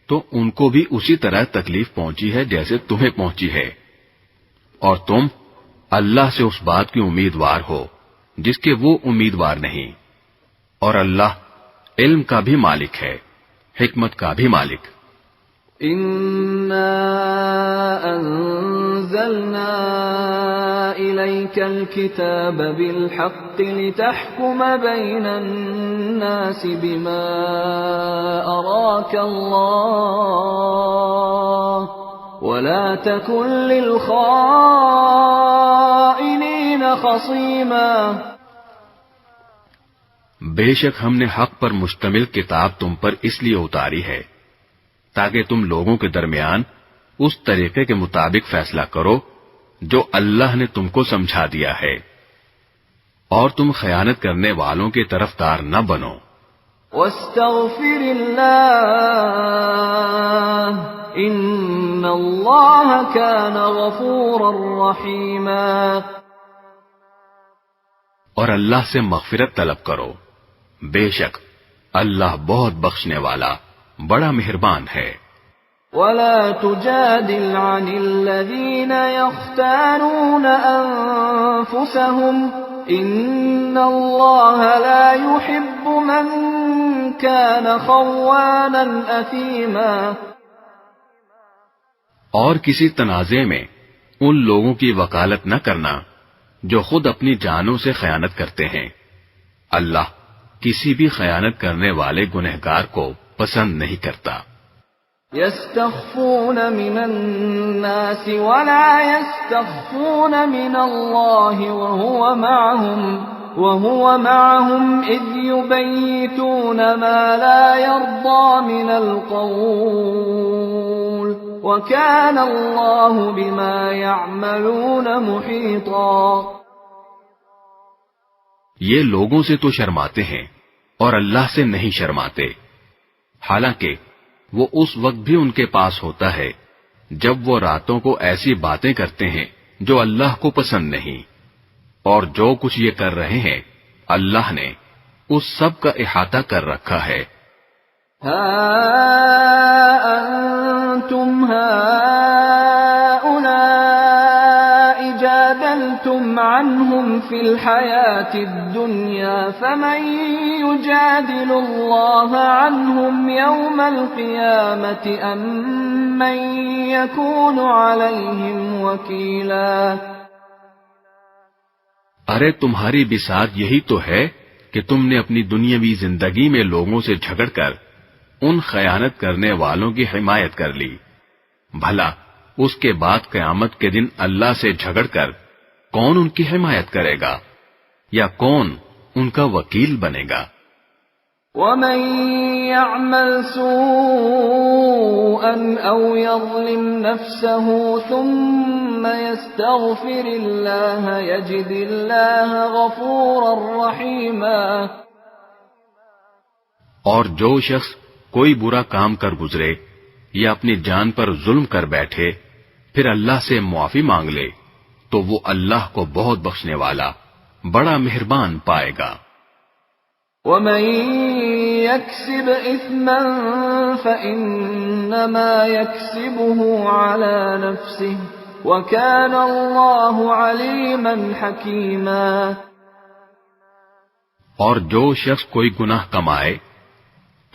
تو ان کو بھی اسی طرح تکلیف پہنچی ہے جیسے تمہیں پہنچی ہے، اور تم اللہ سے اس بات کی امیدوار ہو جس کے وہ امیدوار نہیں، اور اللہ علم کا بھی مالک ہے، حکمت کا بھی مالک۔ إِنَّا أَنزَلْنَا إِلَيْكَ الْكِتَابَ بِالْحَقِّ لِتَحْكُمَ بَيْنَ النَّاسِ بِمَا أَرَاكَ اللَّهُ وَلَا تَكُن لِّلْخَائِنِينَ خَصِيمًا۔ بے شک ہم نے حق پر مشتمل کتاب تم پر اس لیے اتاری ہے تاکہ تم لوگوں کے درمیان اس طریقے کے مطابق فیصلہ کرو جو اللہ نے تم کو سمجھا دیا ہے، اور تم خیانت کرنے والوں کے طرفدار نہ بنو۔ وَاسْتَغْفِرِ اللَّهَ إِنَّ اللَّهَ كَانَ غَفُورًا رَّحِيمًا۔ اور اللہ سے مغفرت طلب کرو، بے شک اللہ بہت بخشنے والا بڑا مہربان ہے۔ وَلَا تُجَادِلْ عَنِ الَّذِينَ يَخْتَانُونَ أَنفُسَهُمْ إِنَّ اللَّهَ لَا يُحِبُّ مَن كَانَ خَوَّانًا أَثِيمًا۔ اور کسی تنازع میں ان لوگوں کی وکالت نہ کرنا جو خود اپنی جانوں سے خیانت کرتے ہیں۔ اللہ کسی بھی خیانت کرنے والے گنہگار کو پسند نہیں کرتا۔ يستخفون من الناس ولا يستخفون من الله وهو معهم إذ يبيتون ما لا يرضى من القول وكان الله بما يعملون محيطا۔ یہ لوگوں سے تو شرماتے ہیں اور اللہ سے نہیں شرماتے، حالانکہ وہ اس وقت بھی ان کے پاس ہوتا ہے جب وہ راتوں کو ایسی باتیں کرتے ہیں جو اللہ کو پسند نہیں، اور جو کچھ یہ کر رہے ہیں اللہ نے اس سب کا احاطہ کر رکھا ہے۔ ہا انتم هؤلاء جادلتم عنهم في الحياة الدنيا فمن يجادل الله عنهم يوم القيامة أم من يكون عليهم وكيلا۔ ارے تمہاری بساط یہی تو ہے کہ تم نے اپنی دنیاوی زندگی میں لوگوں سے جھگڑ کر ان خیانت کرنے والوں کی حمایت کر لی، بھلا اس کے بعد قیامت کے دن اللہ سے جھگڑ کر کون ان کی حمایت کرے گا یا کون ان کا وکیل بنے گا؟ وَمَن يَعْمَلْ سُوءًا أَوْ يَظْلِمْ نَفْسَهُ ثُمَّ يَسْتَغْفِرِ اللَّهَ يَجِدِ اللَّهَ غَفُورًا رَّحِيمًا۔ اور جو شخص کوئی برا کام کر گزرے یا اپنی جان پر ظلم کر بیٹھے پھر اللہ سے معافی مانگ لے تو وہ اللہ کو بہت بخشنے والا بڑا مہربان پائے گا۔ وَمَن يَكْسِبْ إِثْمًا فَإِنَّمَا يَكْسِبُهُ عَلَى نَفْسِهِ وَكَانَ اللَّهُ عَلِيمًا حَكِيمًا۔ اور جو شخص کوئی گناہ کمائے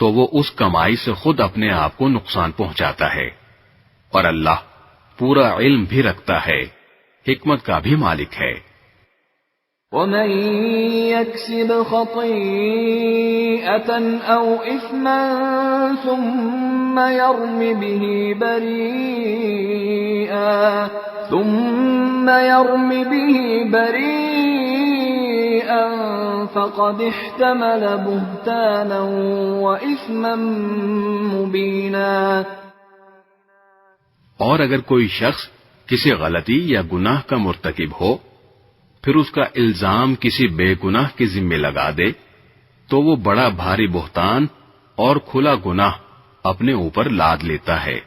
تو وہ اس کمائی سے خود اپنے آپ کو نقصان پہنچاتا ہے، اور اللہ پورا علم بھی رکھتا ہے، حکمت کا بھی مالک ہے۔ وَمَن يَكْسِبْ خَطِيئَةً أَوْ إِثْمًا ثُمَّ يَرْمِ بِهِ بَرِيئًا فَقَدِ احْتَمَلَ بُهْتَانًا وَإِثْمًا مُبِينًا۔ اور اگر کوئی شخص کسی غلطی یا گناہ کا مرتکب ہو پھر اس کا الزام کسی بے گناہ کے ذمے لگا دے تو وہ بڑا بھاری بہتان اور کھلا گناہ اپنے اوپر لاد لیتا ہے۔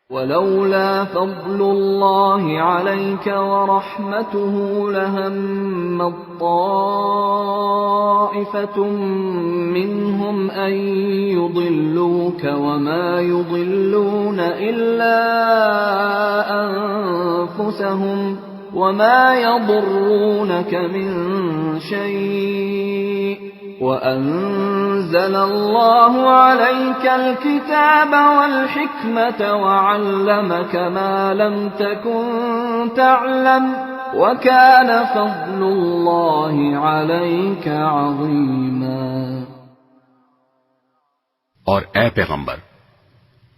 وَلَوْلَا فَضْلُ اللَّهِ عَلَيْكَ وَرَحْمَتُهُ لَهَمَّتْ طَائِفَةٌ مِّنْهُمْ أَن يُضِلُّوكَ وَمَا يُضِلُّونَ إِلَّا أَنفُسَهُمْ وَمَا يَضُرُّونَكَ مِن شَيْءٍ وَأَنزَلَ اللَّهُ عَلَيْكَ الْكِتَابَ وَالْحِكْمَةَ وَعَلَّمَكَ مَا لَمْ تَكُن تَعْلَمُ وَكَانَ فَضْلُ اللَّهِ عَلَيْكَ عَظِيمًا۔ اور اے پیغمبر،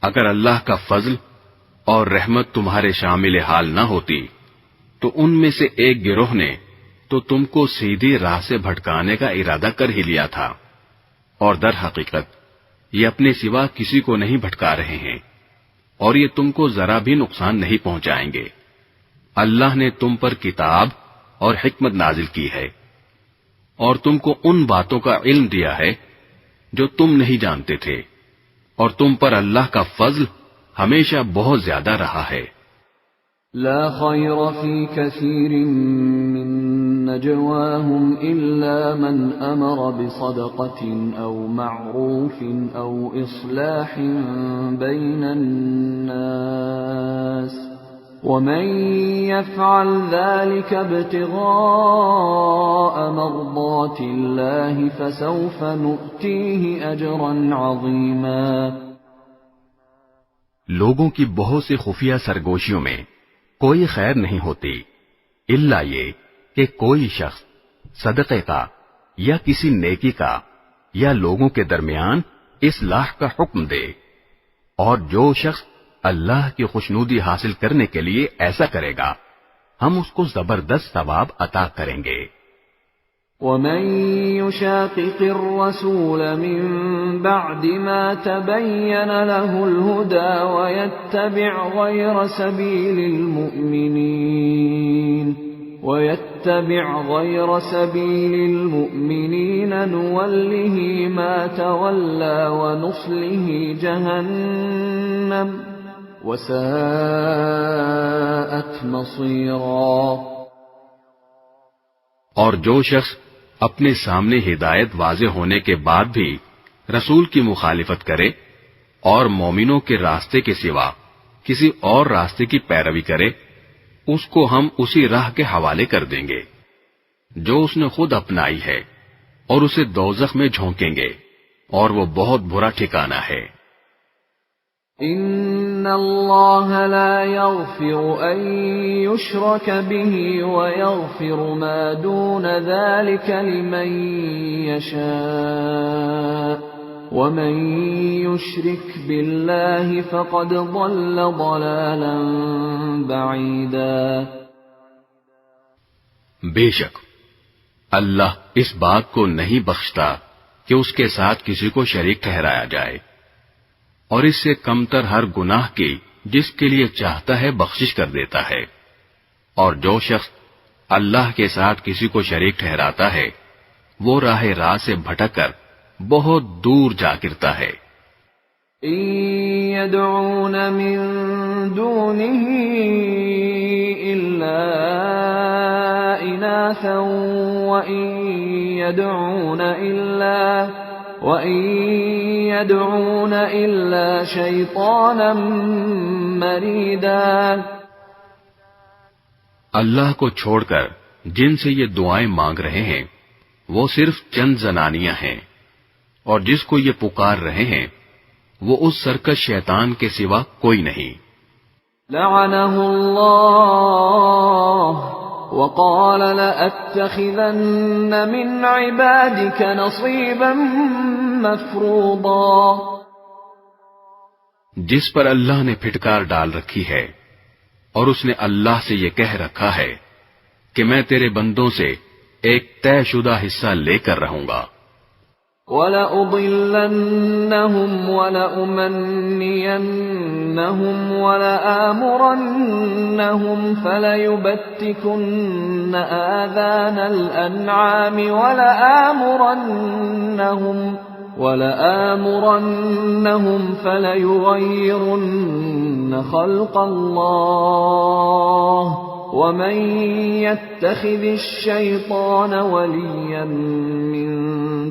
اگر اللہ کا فضل اور رحمت تمہارے شامل حال نہ ہوتی تو ان میں سے ایک گروہ نے تو تم کو سیدھی راہ سے بھٹکانے کا ارادہ کر ہی لیا تھا، اور در حقیقت یہ اپنے سوا کسی کو نہیں بھٹکا رہے ہیں، اور یہ تم کو ذرا بھی نقصان نہیں پہنچائیں گے۔ اللہ نے تم پر کتاب اور حکمت نازل کی ہے، اور تم کو ان باتوں کا علم دیا ہے جو تم نہیں جانتے تھے، اور تم پر اللہ کا فضل ہمیشہ بہت زیادہ رہا ہے۔ لا خير في كثير من نجواهم إلا من أمر بصدقة أو معروف أو إصلاح بين الناس ومن يفعل ذلك ابتغاء مرضات الله فسوف نؤتيه أجرا عظيما۔ لوگوں کی بہت سی خفیہ سرگوشیوں میں کوئی خیر نہیں ہوتی الا یہ کہ کوئی شخص صدقے کا یا کسی نیکی کا یا لوگوں کے درمیان اصلاح کا حکم دے، اور جو شخص اللہ کی خوشنودی حاصل کرنے کے لیے ایسا کرے گا ہم اس کو زبردست ثواب عطا کریں گے۔ ومن يشاقق الرسول من بعد ما تبين له الهدى ويتبع غير سبيل المؤمنين نوله ما تولى ونصله جهنم وساءت مصيرا۔ اور جو شخص اپنے سامنے ہدایت واضح ہونے کے بعد بھی رسول کی مخالفت کرے اور مومنوں کے راستے کے سوا کسی اور راستے کی پیروی کرے، اس کو ہم اسی راہ کے حوالے کر دیں گے جو اس نے خود اپنائی ہے، اور اسے دوزخ میں جھونکیں گے، اور وہ بہت برا ٹھکانہ ہے۔ ان اللہ لا یغفر ان یشرک به ویغفر ما دون ذلك لمن یشاء ومن یشرک باللہ فقد ضل ضلالا بعیدا۔ بے شک اللہ اس بات کو نہیں بخشتا کہ اس کے ساتھ کسی کو شریک ٹھہرایا جائے، اور اس سے کمتر ہر گناہ کی جس کے لیے چاہتا ہے بخشش کر دیتا ہے، اور جو شخص اللہ کے ساتھ کسی کو شریک ٹھہراتا ہے وہ راہ سے بھٹک کر بہت دور جا گرتا ہے۔ ان يدعون من دونه الا اناثا وَإِن يَدْعُونَ إِلَّا شَيْطَانًا مَّرِيدًا۔ اللہ کو چھوڑ کر جن سے یہ دعائیں مانگ رہے ہیں وہ صرف چند زنانیاں ہیں، اور جس کو یہ پکار رہے ہیں وہ اس سرکش شیطان کے سوا کوئی نہیں۔ لعنہ اللہ وقال لأتخذن من عبادك نصيبا مفروضا۔ جس پر اللہ نے پھٹکار ڈال رکھی ہے، اور اس نے اللہ سے یہ کہہ رکھا ہے کہ میں تیرے بندوں سے ایک طے شدہ حصہ لے کر رہوں گا۔ وَلَأُضِلَّنَّهُمْ وَلَأُمَنِّيَنَّهُمْ وَلَآمُرَنَّهُمْ فَلَيُبَتِّكُنَّ آذَانَ الْأَنْعَامِ وَلَآمُرَنَّهُمْ فَلَيُغَيِّرُنَّ خَلْقَ اللَّهِ وَمَن يَتَّخِذِ الشَّيْطَانَ وَلِيًّا مِّن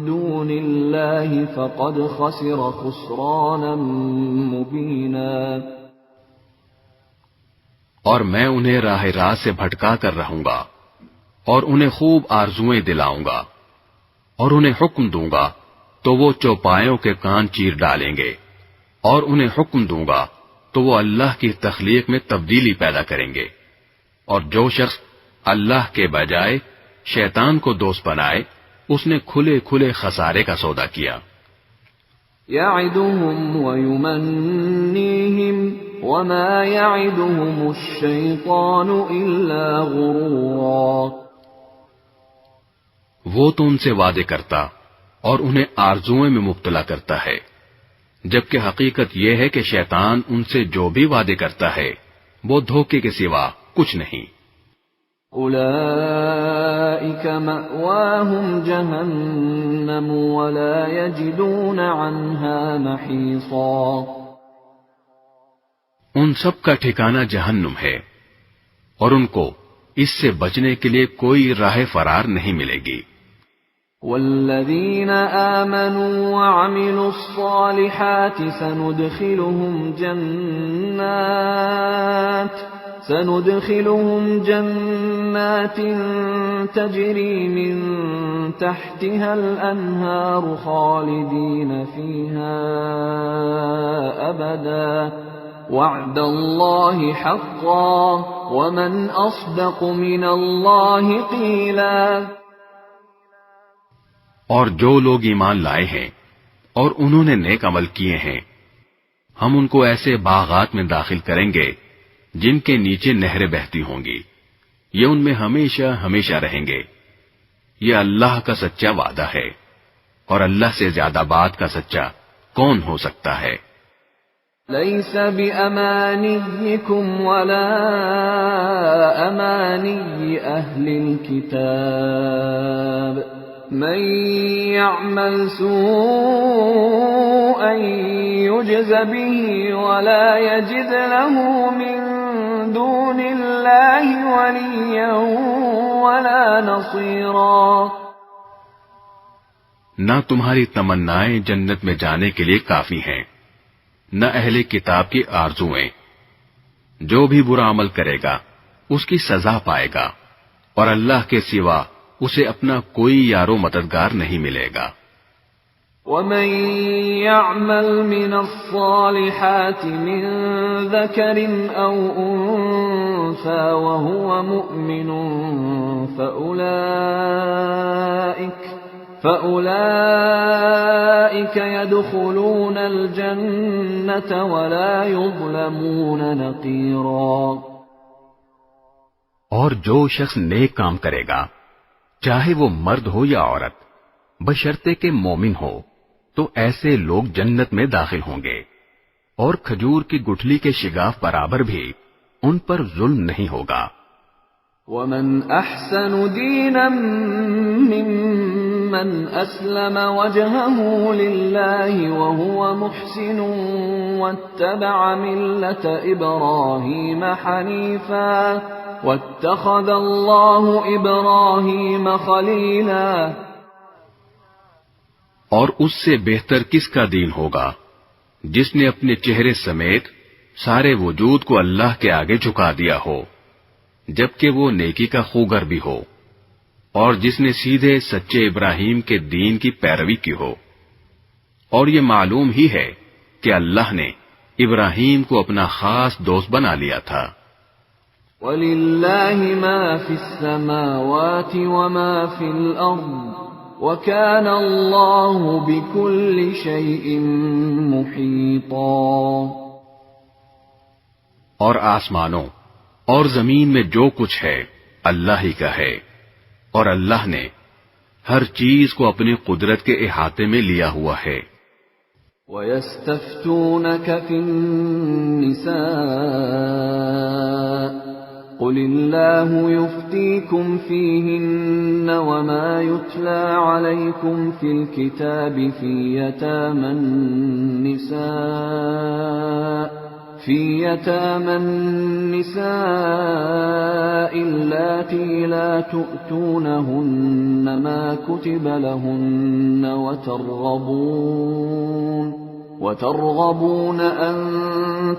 دُونِ اللَّهِ فَقَدْ خَسِرَ خُسْرَانًا مُّبِينًا۔ اور میں انہیں راہ راست سے بھٹکا کر رہوں گا، اور انہیں خوب آرزوئیں دلاؤں گا، اور انہیں حکم دوں گا تو وہ چوپایوں کے کان چیر ڈالیں گے، اور انہیں حکم دوں گا تو وہ اللہ کی تخلیق میں تبدیلی پیدا کریں گے، اور جو شخص اللہ کے بجائے شیطان کو دوست بنائے اس نے کھلے کھلے خسارے کا سودا کیا۔ یعدہم ویمنیہم وما یعدہم الشیطان الا غرورا۔ وہ تو ان سے وعدے کرتا اور انہیں آرزوئیں میں مبتلا کرتا ہے، جبکہ حقیقت یہ ہے کہ شیطان ان سے جو بھی وعدے کرتا ہے وہ دھوکے کے سوا کچھ نہیں۔ اولئک مأواہم جہنم ولا یجدون عنہا محیصا۔ ان سب کا ٹھکانہ جہنم ہے، اور ان کو اس سے بچنے کے لیے کوئی راہ فرار نہیں ملے گی۔ والذین آمنوا وعملوا الصالحات سندخلهم جنات تجری من تحتها الانہار خالدین فیہا ابدا وعد الله حقا ومن أصدق من الله قيلا۔ اور جو لوگ ایمان لائے ہیں اور انہوں نے نیک عمل کیے ہیں، ہم ان کو ایسے باغات میں داخل کریں گے جن کے نیچے نہریں بہتی ہوں گی، یہ ان میں ہمیشہ ہمیشہ رہیں گے۔ یہ اللہ کا سچا وعدہ ہے، اور اللہ سے زیادہ بات کا سچا کون ہو سکتا ہے؟ ليس بأمانيكم ولا أماني أهل الكتاب من يعمل سوءا يجز به ولا يجد له من دون الله وليا ولا نصيرا۔ نہ تمہاری تمنائیں جنت میں جانے کے لیے کافی ہیں، نہ اہل کتاب کی آرزویں۔ جو بھی برا عمل کرے گا اس کی سزا پائے گا، اور اللہ کے سوا اسے اپنا کوئی یار و مددگار نہیں ملے گا۔ ومن يعمل من الصالحات من ذكر أو أنثى وهو مؤمن فأولئك يدخلون الجنة ولا يظلمون نقيرا۔ اور جو شخص نیک کام کرے گا، چاہے وہ مرد ہو یا عورت، بشرطے کہ مومن ہو، تو ایسے لوگ جنت میں داخل ہوں گے، اور کھجور کی گٹھلی کے شگاف برابر بھی ان پر ظلم نہیں ہوگا۔ ومن احسن دینا ممن اسلم وجهه لله وهو محسن واتبع ملة ابراهيم حنيفا واتخذ الله ابراهيم خليلا۔ اور اس سے بہتر کس کا دین ہوگا جس نے اپنے چہرے سمیت سارے وجود کو اللہ کے آگے جھکا دیا ہو، جبکہ وہ نیکی کا خوگر بھی ہو، اور جس نے سیدھے سچے ابراہیم کے دین کی پیروی کی ہو۔ اور یہ معلوم ہی ہے کہ اللہ نے ابراہیم کو اپنا خاص دوست بنا لیا تھا۔ وَلِلَّهِ مَا فِي السَّمَاوَاتِ وَمَا فِي الْأَرْضِ وَكَانَ اللَّهُ بِكُلِّ شَيْءٍ مُحِيطًا۔ اور آسمانوں اور زمین میں جو کچھ ہے اللہ ہی کا ہے، اور اللہ نے ہر چیز کو اپنی قدرت کے احاطے میں لیا ہوا ہے۔ وَيَسْتَفْتُونَكَ فِي النِّسَاءِ قُلِ اللَّهُ يُفْتِيكُمْ فِيهِنَّ وَمَا يُتْلَى عَلَيْكُمْ فِي الْكِتَابِ فِي يَتَامَى النِّسَاءِ اللَّاتِي لَا تُؤْتُونَهُنَّ مَا كُتِبَ لَهُنَّ وترغبون أن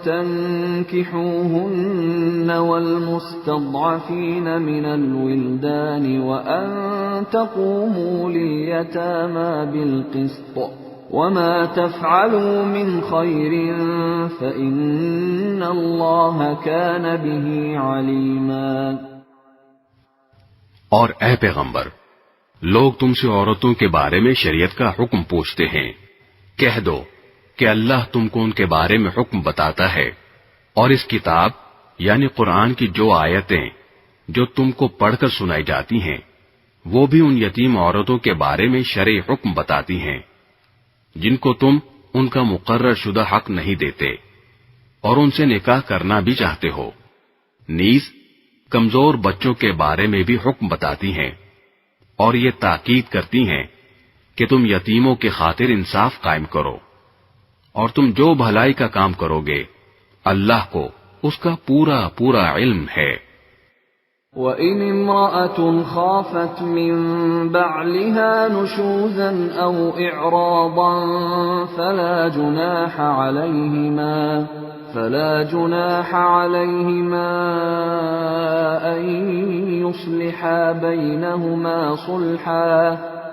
تنكحوهن والمستضعفين من الولدان وأن تقوموا لليتامى بالقسط وما تفعلوا من خير فإن الله كان به عليما۔ اور اے پیغمبر، لوگ تم سے عورتوں کے بارے میں شریعت کا حکم پوچھتے ہیں، کہہ دو کہ اللہ تم کو ان کے بارے میں حکم بتاتا ہے، اور اس کتاب یعنی قرآن کی جو آیتیں جو تم کو پڑھ کر سنائی جاتی ہیں وہ بھی ان یتیم عورتوں کے بارے میں شرعی حکم بتاتی ہیں جن کو تم ان کا مقرر شدہ حق نہیں دیتے اور ان سے نکاح کرنا بھی چاہتے ہو۔ نیز کمزور بچوں کے بارے میں بھی حکم بتاتی ہیں، اور یہ تاکید کرتی ہیں کہ تم یتیموں کی خاطر انصاف قائم کرو، اور تم جو بھلائی کا کام کرو گے اللہ کو اس کا پورا پورا علم ہے۔ وَإِنِ امْرَأَةٌ خَافَتْ مِنْ بَعْلِهَا نُشُوزًا أَوْ إِعْرَاضًا فَلَا جُنَاحَ عَلَيْهِمَا أَنْ يُصْلِحَا بَيْنَهُمَا صُلْحًا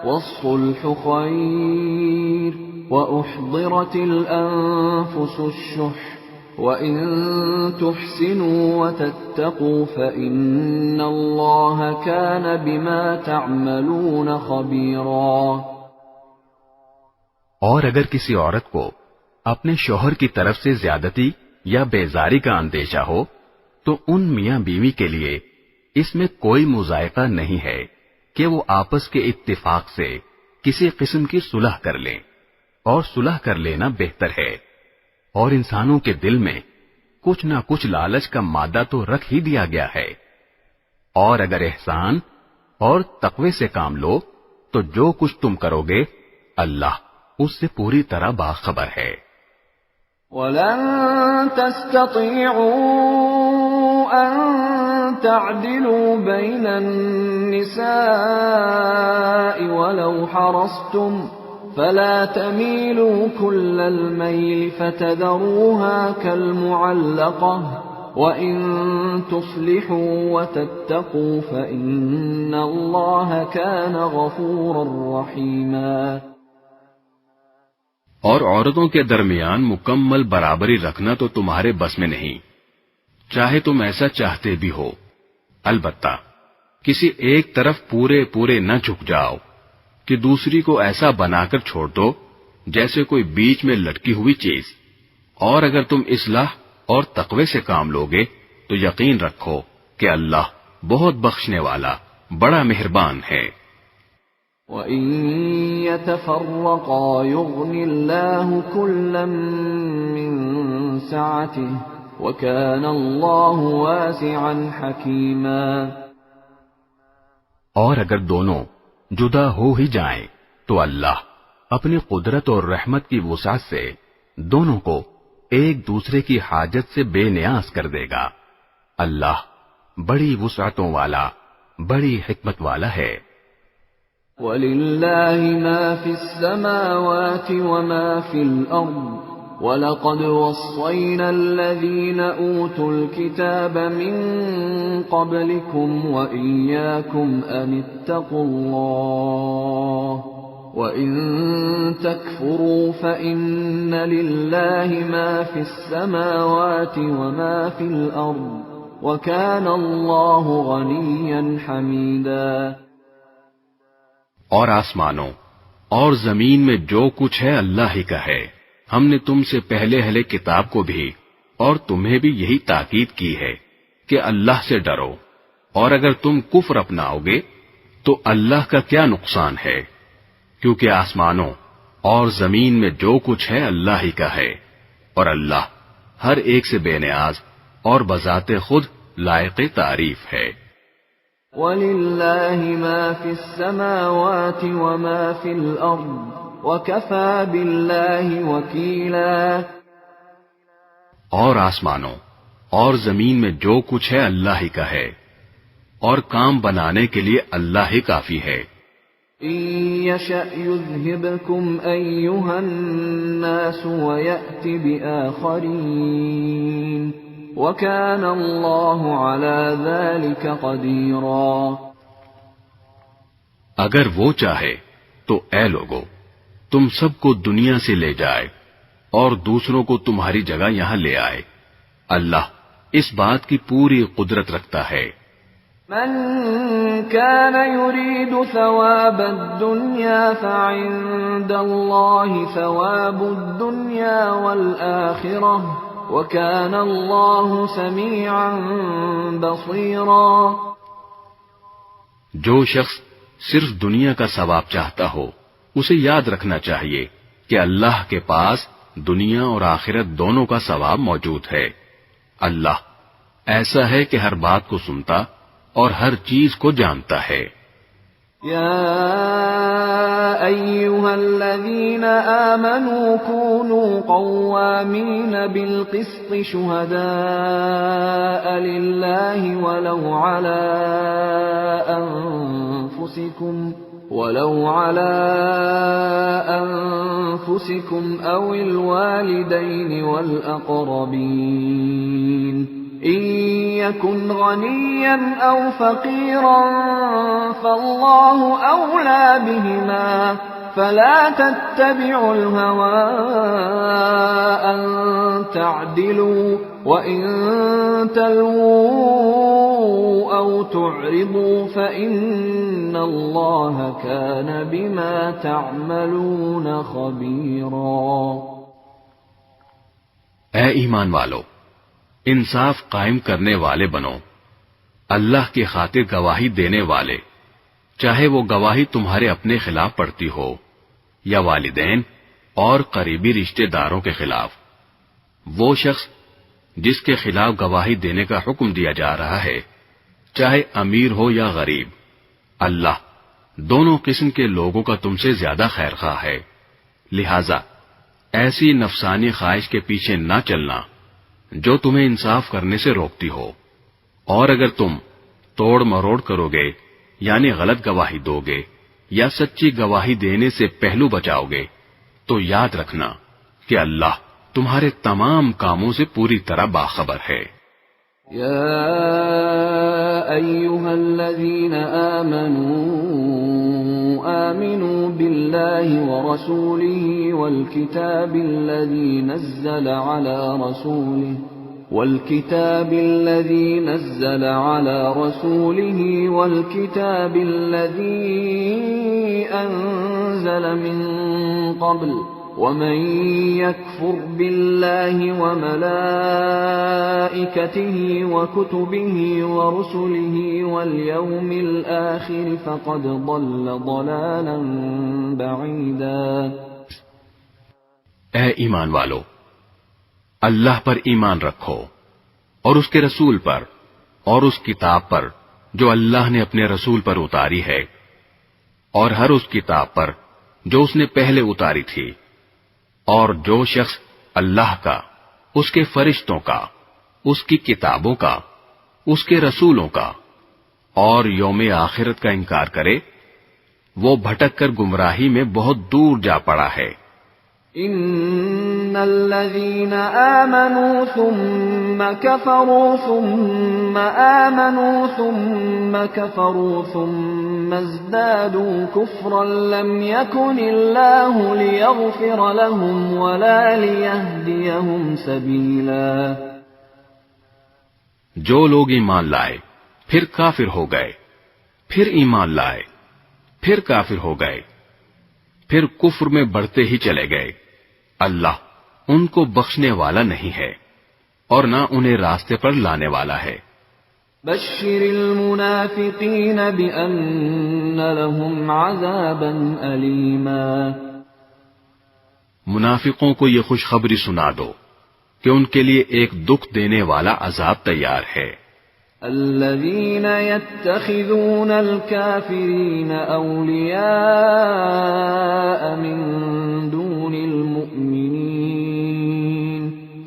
وَالصُّلْحُ خَيْرٌ وَأُحْضِرَتِ الْأَنفُسُ الشُّحَّ وَإِن تُحْسِنُوا وَتَتَّقُوا فَإِنَّ اللَّهَ كَانَ بِمَا تَعْمَلُونَ خَبِيرًا۔ اور اگر کسی عورت کو اپنے شوہر کی طرف سے زیادتی یا بیزاری کا اندیشہ ہو تو ان میاں بیوی کے لیے اس میں کوئی مذائقہ نہیں ہے کہ وہ آپس کے اتفاق سے کسی قسم کی صلح کر لیں، اور صلح کر لینا بہتر ہے۔ اور انسانوں کے دل میں کچھ نہ کچھ لالچ کا مادہ تو رکھ ہی دیا گیا ہے، اور اگر احسان اور تقوی سے کام لو تو جو کچھ تم کرو گے اللہ اس سے پوری طرح باخبر ہے۔ وَلَن تَسْتَطِيعُوا أَن تَعْدِلُوا بَيْنَ النِّسَاءِ وَلَوْ حَرَصْتُمْ فَلَا تَمِيلُوا كُلَّ الْمَيْلِ فَتَذَرُوهَا كَالْمُعَلَّقَةِ وَإِن تُصْلِحُوا وَتَتَّقُوا فَإِنَّ اللَّهَ كَانَ غَفُورًا رَّحِيمًا۔ اور عورتوں کے درمیان مکمل برابری رکھنا تو تمہارے بس میں نہیں، چاہے تم ایسا چاہتے بھی ہو۔ البتہ کسی ایک طرف پورے نہ جھک جاؤ کہ دوسری کو ایسا بنا کر چھوڑ دو جیسے کوئی بیچ میں لٹکی ہوئی چیز۔ اور اگر تم اصلاح اور تقوی سے کام لوگے تو یقین رکھو کہ اللہ بہت بخشنے والا بڑا مہربان ہے۔ وَإِن يَتَفَرَّقَا يُغْنِ اللَّهُ كُلًّا مِّن سَعَتِهِ وَكَانَ اللَّهُ وَاسِعًا حَكِيمًا۔ اور اگر دونوں جدا ہو ہی جائیں تو اللہ اپنی قدرت اور رحمت کی وسعت سے دونوں کو ایک دوسرے کی حاجت سے بے نیاز کر دے گا۔ اللہ بڑی وسعتوں والا بڑی حکمت والا ہے۔ وَلِلَّهِ مَا فِي السَّمَاوَاتِ وَمَا فِي الْأَرْضِ وَلَقَدْ وَصَّيْنَا الَّذِينَ أُوتُوا الْكِتَابَ مِن قَبْلِكُمْ وَإِيَّاكُمْ أَنِ اتَّقُوا اللَّهَ وَإِن تَكْفُرُوا فَإِنَّ لِلَّهِ مَا فِي السَّمَاوَاتِ وَمَا فِي الْأَرْضِ وَكَانَ اللَّهُ غَنِيًّا حَمِيدًا۔ اور آسمانوں اور زمین میں جو کچھ ہے اللہ ہی کا ہے۔ ہم نے تم سے پہلے اہل کتاب کو بھی اور تمہیں بھی یہی تاکید کی ہے کہ اللہ سے ڈرو، اور اگر تم کفر اپناؤ گے تو اللہ کا کیا نقصان ہے، کیونکہ آسمانوں اور زمین میں جو کچھ ہے اللہ ہی کا ہے، اور اللہ ہر ایک سے بے نیاز اور بذات خود لائق تعریف ہے۔ وَلِلَّهِ مَا فِي السَّمَاوَاتِ وَمَا فِي الْأَرْضِ وَكَفَى بِاللَّهِ وَكِيلًا۔ اور آسمانوں اور زمین میں جو کچھ ہے اللہ ہی کا ہے، اور کام بنانے کے لیے اللہ ہی کافی ہے۔ إِن يَشَأْ يُذْهِبْكُمْ أَيُّهَا النَّاسُ وَيَأْتِ بِآخَرِينَ وَكَانَ اللَّهُ عَلَى ذَلِكَ قَدِيرًا۔ اگر وہ چاہے تو اے لوگو تم سب کو دنیا سے لے جائے اور دوسروں کو تمہاری جگہ یہاں لے آئے، اللہ اس بات کی پوری قدرت رکھتا ہے۔ من كان يريد ثواب الدنيا فعند الله ثواب الدنيا والآخرة وكان الله سميعا بصيرا۔ جو شخص صرف دنیا کا ثواب چاہتا ہو اسے یاد رکھنا چاہیے کہ اللہ کے پاس دنیا اور آخرت دونوں کا ثواب موجود ہے۔ اللہ ایسا ہے کہ ہر بات کو سنتا اور ہر چیز کو جانتا ہے۔ يا أيها الذين آمنوا كونوا قوامين بالقسط شهداء لله ولو على أنفسكم أو الوالدين والأقربين إن يكن غنيا أو فقيرا فالله أولى بهما فلا تتبعوا الهوى أن تعدلوا وإن تلووا أو تعرضوا فإن الله كان بما تعملون خبيرا۔ اے ایمان والو، انصاف قائم کرنے والے بنو، اللہ کی خاطر گواہی دینے والے، چاہے وہ گواہی تمہارے اپنے خلاف پڑتی ہو یا والدین اور قریبی رشتہ داروں کے خلاف۔ وہ شخص جس کے خلاف گواہی دینے کا حکم دیا جا رہا ہے، چاہے امیر ہو یا غریب، اللہ دونوں قسم کے لوگوں کا تم سے زیادہ خیر خواہ ہے، لہذا ایسی نفسانی خواہش کے پیچھے نہ چلنا جو تمہیں انصاف کرنے سے روکتی ہو، اور اگر تم توڑ مروڑ کرو گے یعنی غلط گواہی دو گے یا سچی گواہی دینے سے پہلو بچاؤ گے تو یاد رکھنا کہ اللہ تمہارے تمام کاموں سے پوری طرح باخبر ہے۔ یا ایھا الذین آمنوا باللہ ورسولہ والکتاب الذی نزل على رسوله والكتاب الذي أنزل من قبل ومن يكفر بالله وملائكته وكتبه ورسله واليوم الآخر فقد ضل ضلالا بعيدا۔ اے ایمان والو، اللہ پر ایمان رکھو اور اس کے رسول پر اور اس کتاب پر جو اللہ نے اپنے رسول پر اتاری ہے، اور ہر اس کتاب پر جو اس نے پہلے اتاری تھی، اور جو شخص اللہ کا، اس کے فرشتوں کا، اس کی کتابوں کا، اس کے رسولوں کا اور یوم آخرت کا انکار کرے، وہ بھٹک کر گمراہی میں بہت دور جا پڑا ہے۔ ان الذين آمنوا ثم كفروا ثم آمنوا ثم كفروا ثم ازدادوا كفرا لم يكن الله ليغفر لهم ولا ليهديهم سبيلا۔ جو لوگ ایمان لائے پھر کافر ہو گئے، پھر ایمان لائے پھر کافر ہو گئے، پھر کفر میں بڑھتے ہی چلے گئے، اللہ ان کو بخشنے والا نہیں ہے اور نہ انہیں راستے پر لانے والا ہے۔ بشر المنافقین بأن لهم عذابا ألیما۔ منافقوں کو یہ خوشخبری سنا دو کہ ان کے لیے ایک دکھ دینے والا عذاب تیار ہے۔ الذين يتخذون الكافرين أولياء من دون المؤمنين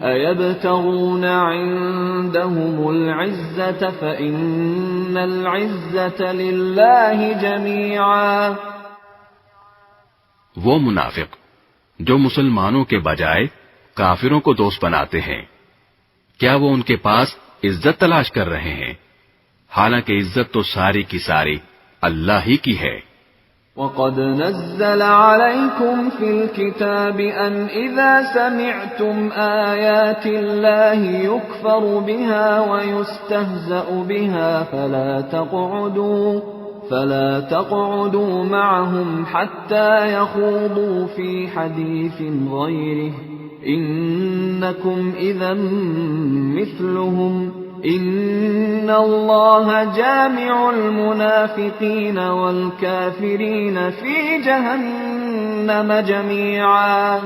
أيبتغون عندهم العزة فإن العزة لله جميعا۔ وہ منافق جو مسلمانوں کے بجائے کافروں کو دوست بناتے ہیں، کیا وہ ان کے پاس عزت تلاش کر رہے ہیں؟ حالانکہ عزت تو ساری کی ساری اللہ ہی کی ہے۔ وَقَدْ نَزَّلَ عَلَيْكُمْ فِي الْكِتَابِ أَنْ إِذَا سَمِعْتُمْ آيَاتِ اللَّهِ يُكْفَرُ بِهَا وَيُسْتَهْزَأُ بِهَا فَلَا تَقْعُدُوا مَعَهُمْ حَتَّى يَخُوضُوا فِي حَدِيثٍ غَيْرِهِ إِنَّكُمْ إِذًا مِثْلُهُمْ إِنَّ اللَّهَ جَامِعُ الْمُنَافِقِينَ وَالْكَافِرِينَ فِي جَهَنَّمَ جَمِيعًا۔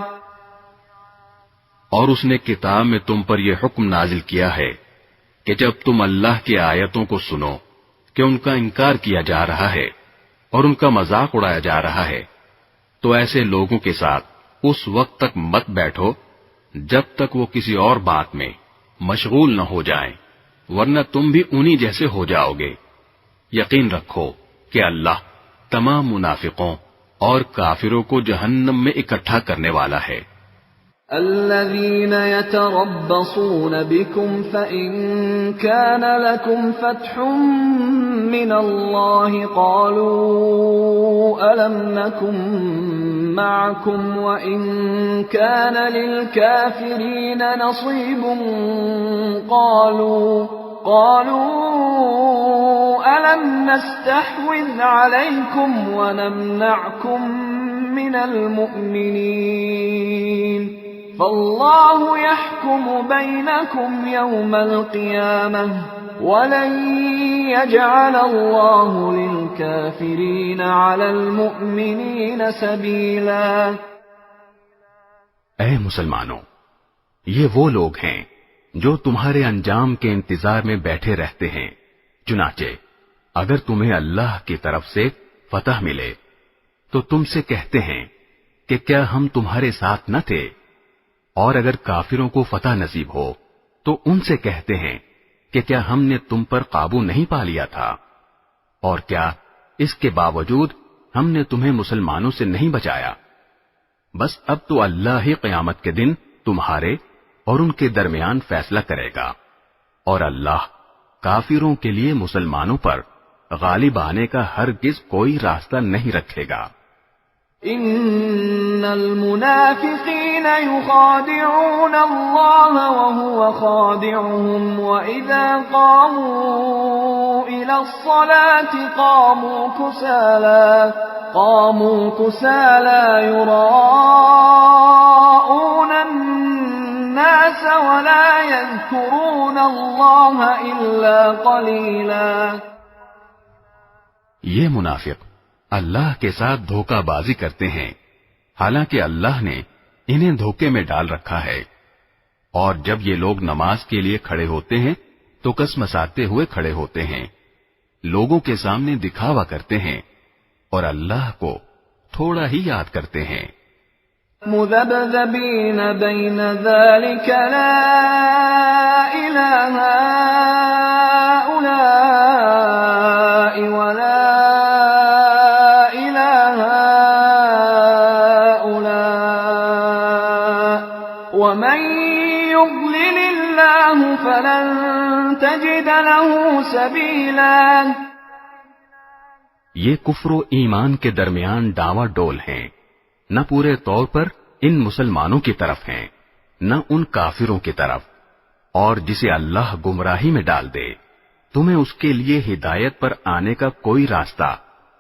اور اس نے کتاب میں تم پر یہ حکم نازل کیا ہے کہ جب تم اللہ کی آیتوں کو سنو کہ ان کا انکار کیا جا رہا ہے اور ان کا مذاق اڑایا جا رہا ہے، تو ایسے لوگوں کے ساتھ اس وقت تک مت بیٹھو جب تک وہ کسی اور بات میں مشغول نہ ہو جائیں، ورنہ تم بھی انہی جیسے ہو جاؤ گے۔ یقین رکھو کہ اللہ تمام منافقوں اور کافروں کو جہنم میں اکٹھا کرنے والا ہے۔ الذين يتربصون بكم فإن كان لكم فتح من الله قالوا ألم نكن معكم وإن كان للكافرين نصيب قالوا ألم نستحوذ عليكم ونمنعكم من المؤمنين فالله يحكم بينكم يوم القيامة ولن يجعل الله للكافرين على المؤمنين سبيلا۔ اے مسلمانوں، یہ وہ لوگ ہیں جو تمہارے انجام کے انتظار میں بیٹھے رہتے ہیں، چنانچہ اگر تمہیں اللہ کی طرف سے فتح ملے تو تم سے کہتے ہیں کہ کیا ہم تمہارے ساتھ نہ تھے، اور اگر کافروں کو فتح نصیب ہو تو ان سے کہتے ہیں کہ کیا ہم نے تم پر قابو نہیں پا لیا تھا، اور کیا اس کے باوجود ہم نے تمہیں مسلمانوں سے نہیں بچایا۔ بس اب تو اللہ ہی قیامت کے دن تمہارے اور ان کے درمیان فیصلہ کرے گا، اور اللہ کافروں کے لیے مسلمانوں پر غالب آنے کا ہرگز کوئی راستہ نہیں رکھے گا۔ ان المنافقین یخادعون اللہ وهو خادعهم واذا قاموا الى الصلاة قاموا كسالى يراءون الناس ولا يذكرون اللہ الا قلیلا۔ یہ منافق اللہ کے ساتھ دھوکہ بازی کرتے ہیں، حالانکہ اللہ نے انہیں دھوکے میں ڈال رکھا ہے، اور جب یہ لوگ نماز کے لیے کھڑے ہوتے ہیں تو کسمساتے ہوئے کھڑے ہوتے ہیں، لوگوں کے سامنے دکھاوا کرتے ہیں اور اللہ کو تھوڑا ہی یاد کرتے ہیں۔ مذبذبین بین ذلک لا الہ ہؤلاء ولا ومن يضلل الله فلن تجد له سبيلا۔ یہ کفر و ایمان کے درمیان ڈاوا ڈول ہیں، نہ پورے طور پر ان مسلمانوں کی طرف ہیں نہ ان کافروں کی طرف، اور جسے اللہ گمراہی میں ڈال دے تمہیں اس کے لیے ہدایت پر آنے کا کوئی راستہ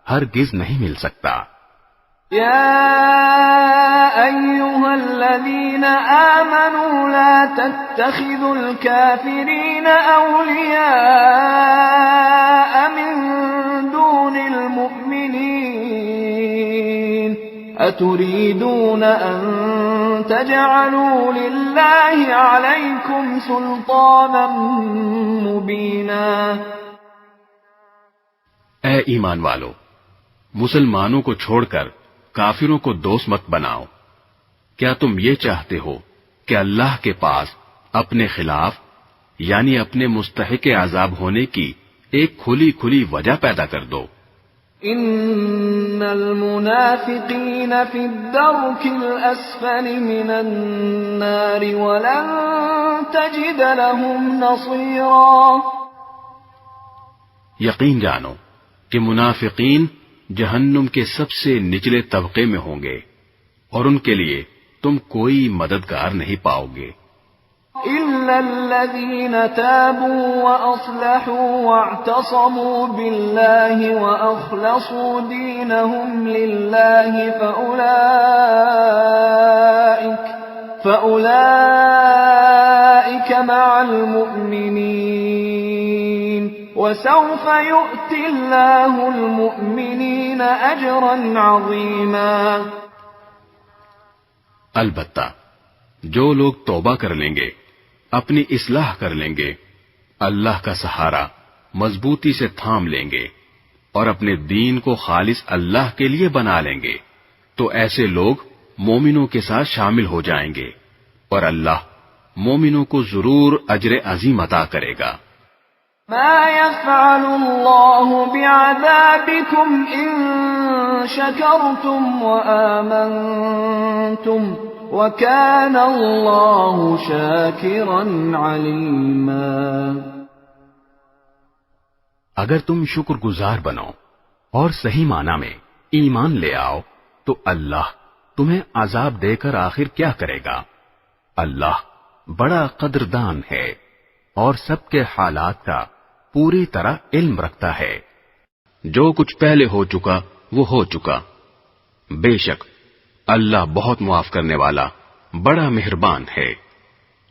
ہرگز نہیں مل سکتا۔ يا أيها الذين آمنوا لا تتخذوا الكافرين أولياء من دون المؤمنين أتريدون أن تجعلوا لله عليكم سلطانا مبينا۔ اے ایمان والو، مسلمانوں کو چھوڑ کر کافروں کو دوست مت بناؤ۔ کیا تم یہ چاہتے ہو کہ اللہ کے پاس اپنے خلاف یعنی اپنے مستحق عذاب ہونے کی ایک کھلی کھلی وجہ پیدا کر دو؟ ان المنافقین فی الدرک الاسفل من النار ولن تجد لهم نصیرا۔ یقین جانو کہ منافقین جہنم کے سب سے نچلے طبقے میں ہوں گے اور ان کے لیے تم کوئی مددگار نہیں پاؤ گے۔ إلا الذين تابوا وأصلحوا واعتصموا بالله وأخلصوا دينهم لله فأولئك مع المؤمنين وسوف يؤتي الله المؤمنين أجرا عظيما۔ البتہ جو لوگ توبہ کر لیں گے، اپنی اصلاح کر لیں گے، اللہ کا سہارا مضبوطی سے تھام لیں گے اور اپنے دین کو خالص اللہ کے لیے بنا لیں گے تو ایسے لوگ مومنوں کے ساتھ شامل ہو جائیں گے اور اللہ مومنوں کو ضرور اجر عظیم عطا کرے گا۔ ما يفعل الله بعذابكم إن شكرتم وآمنتم وَكَانَ اللَّهُ شَاكِرًا عَلِيمًا۔ اگر تم شکر گزار بنو اور صحیح معنی میں ایمان لے آؤ تو اللہ تمہیں عذاب دے کر آخر کیا کرے گا؟ اللہ بڑا قدردان ہے اور سب کے حالات کا پوری طرح علم رکھتا ہے۔ جو کچھ پہلے ہو چکا وہ ہو چکا، بے شک اللہ بہت معاف کرنے والا بڑا مہربان ہے۔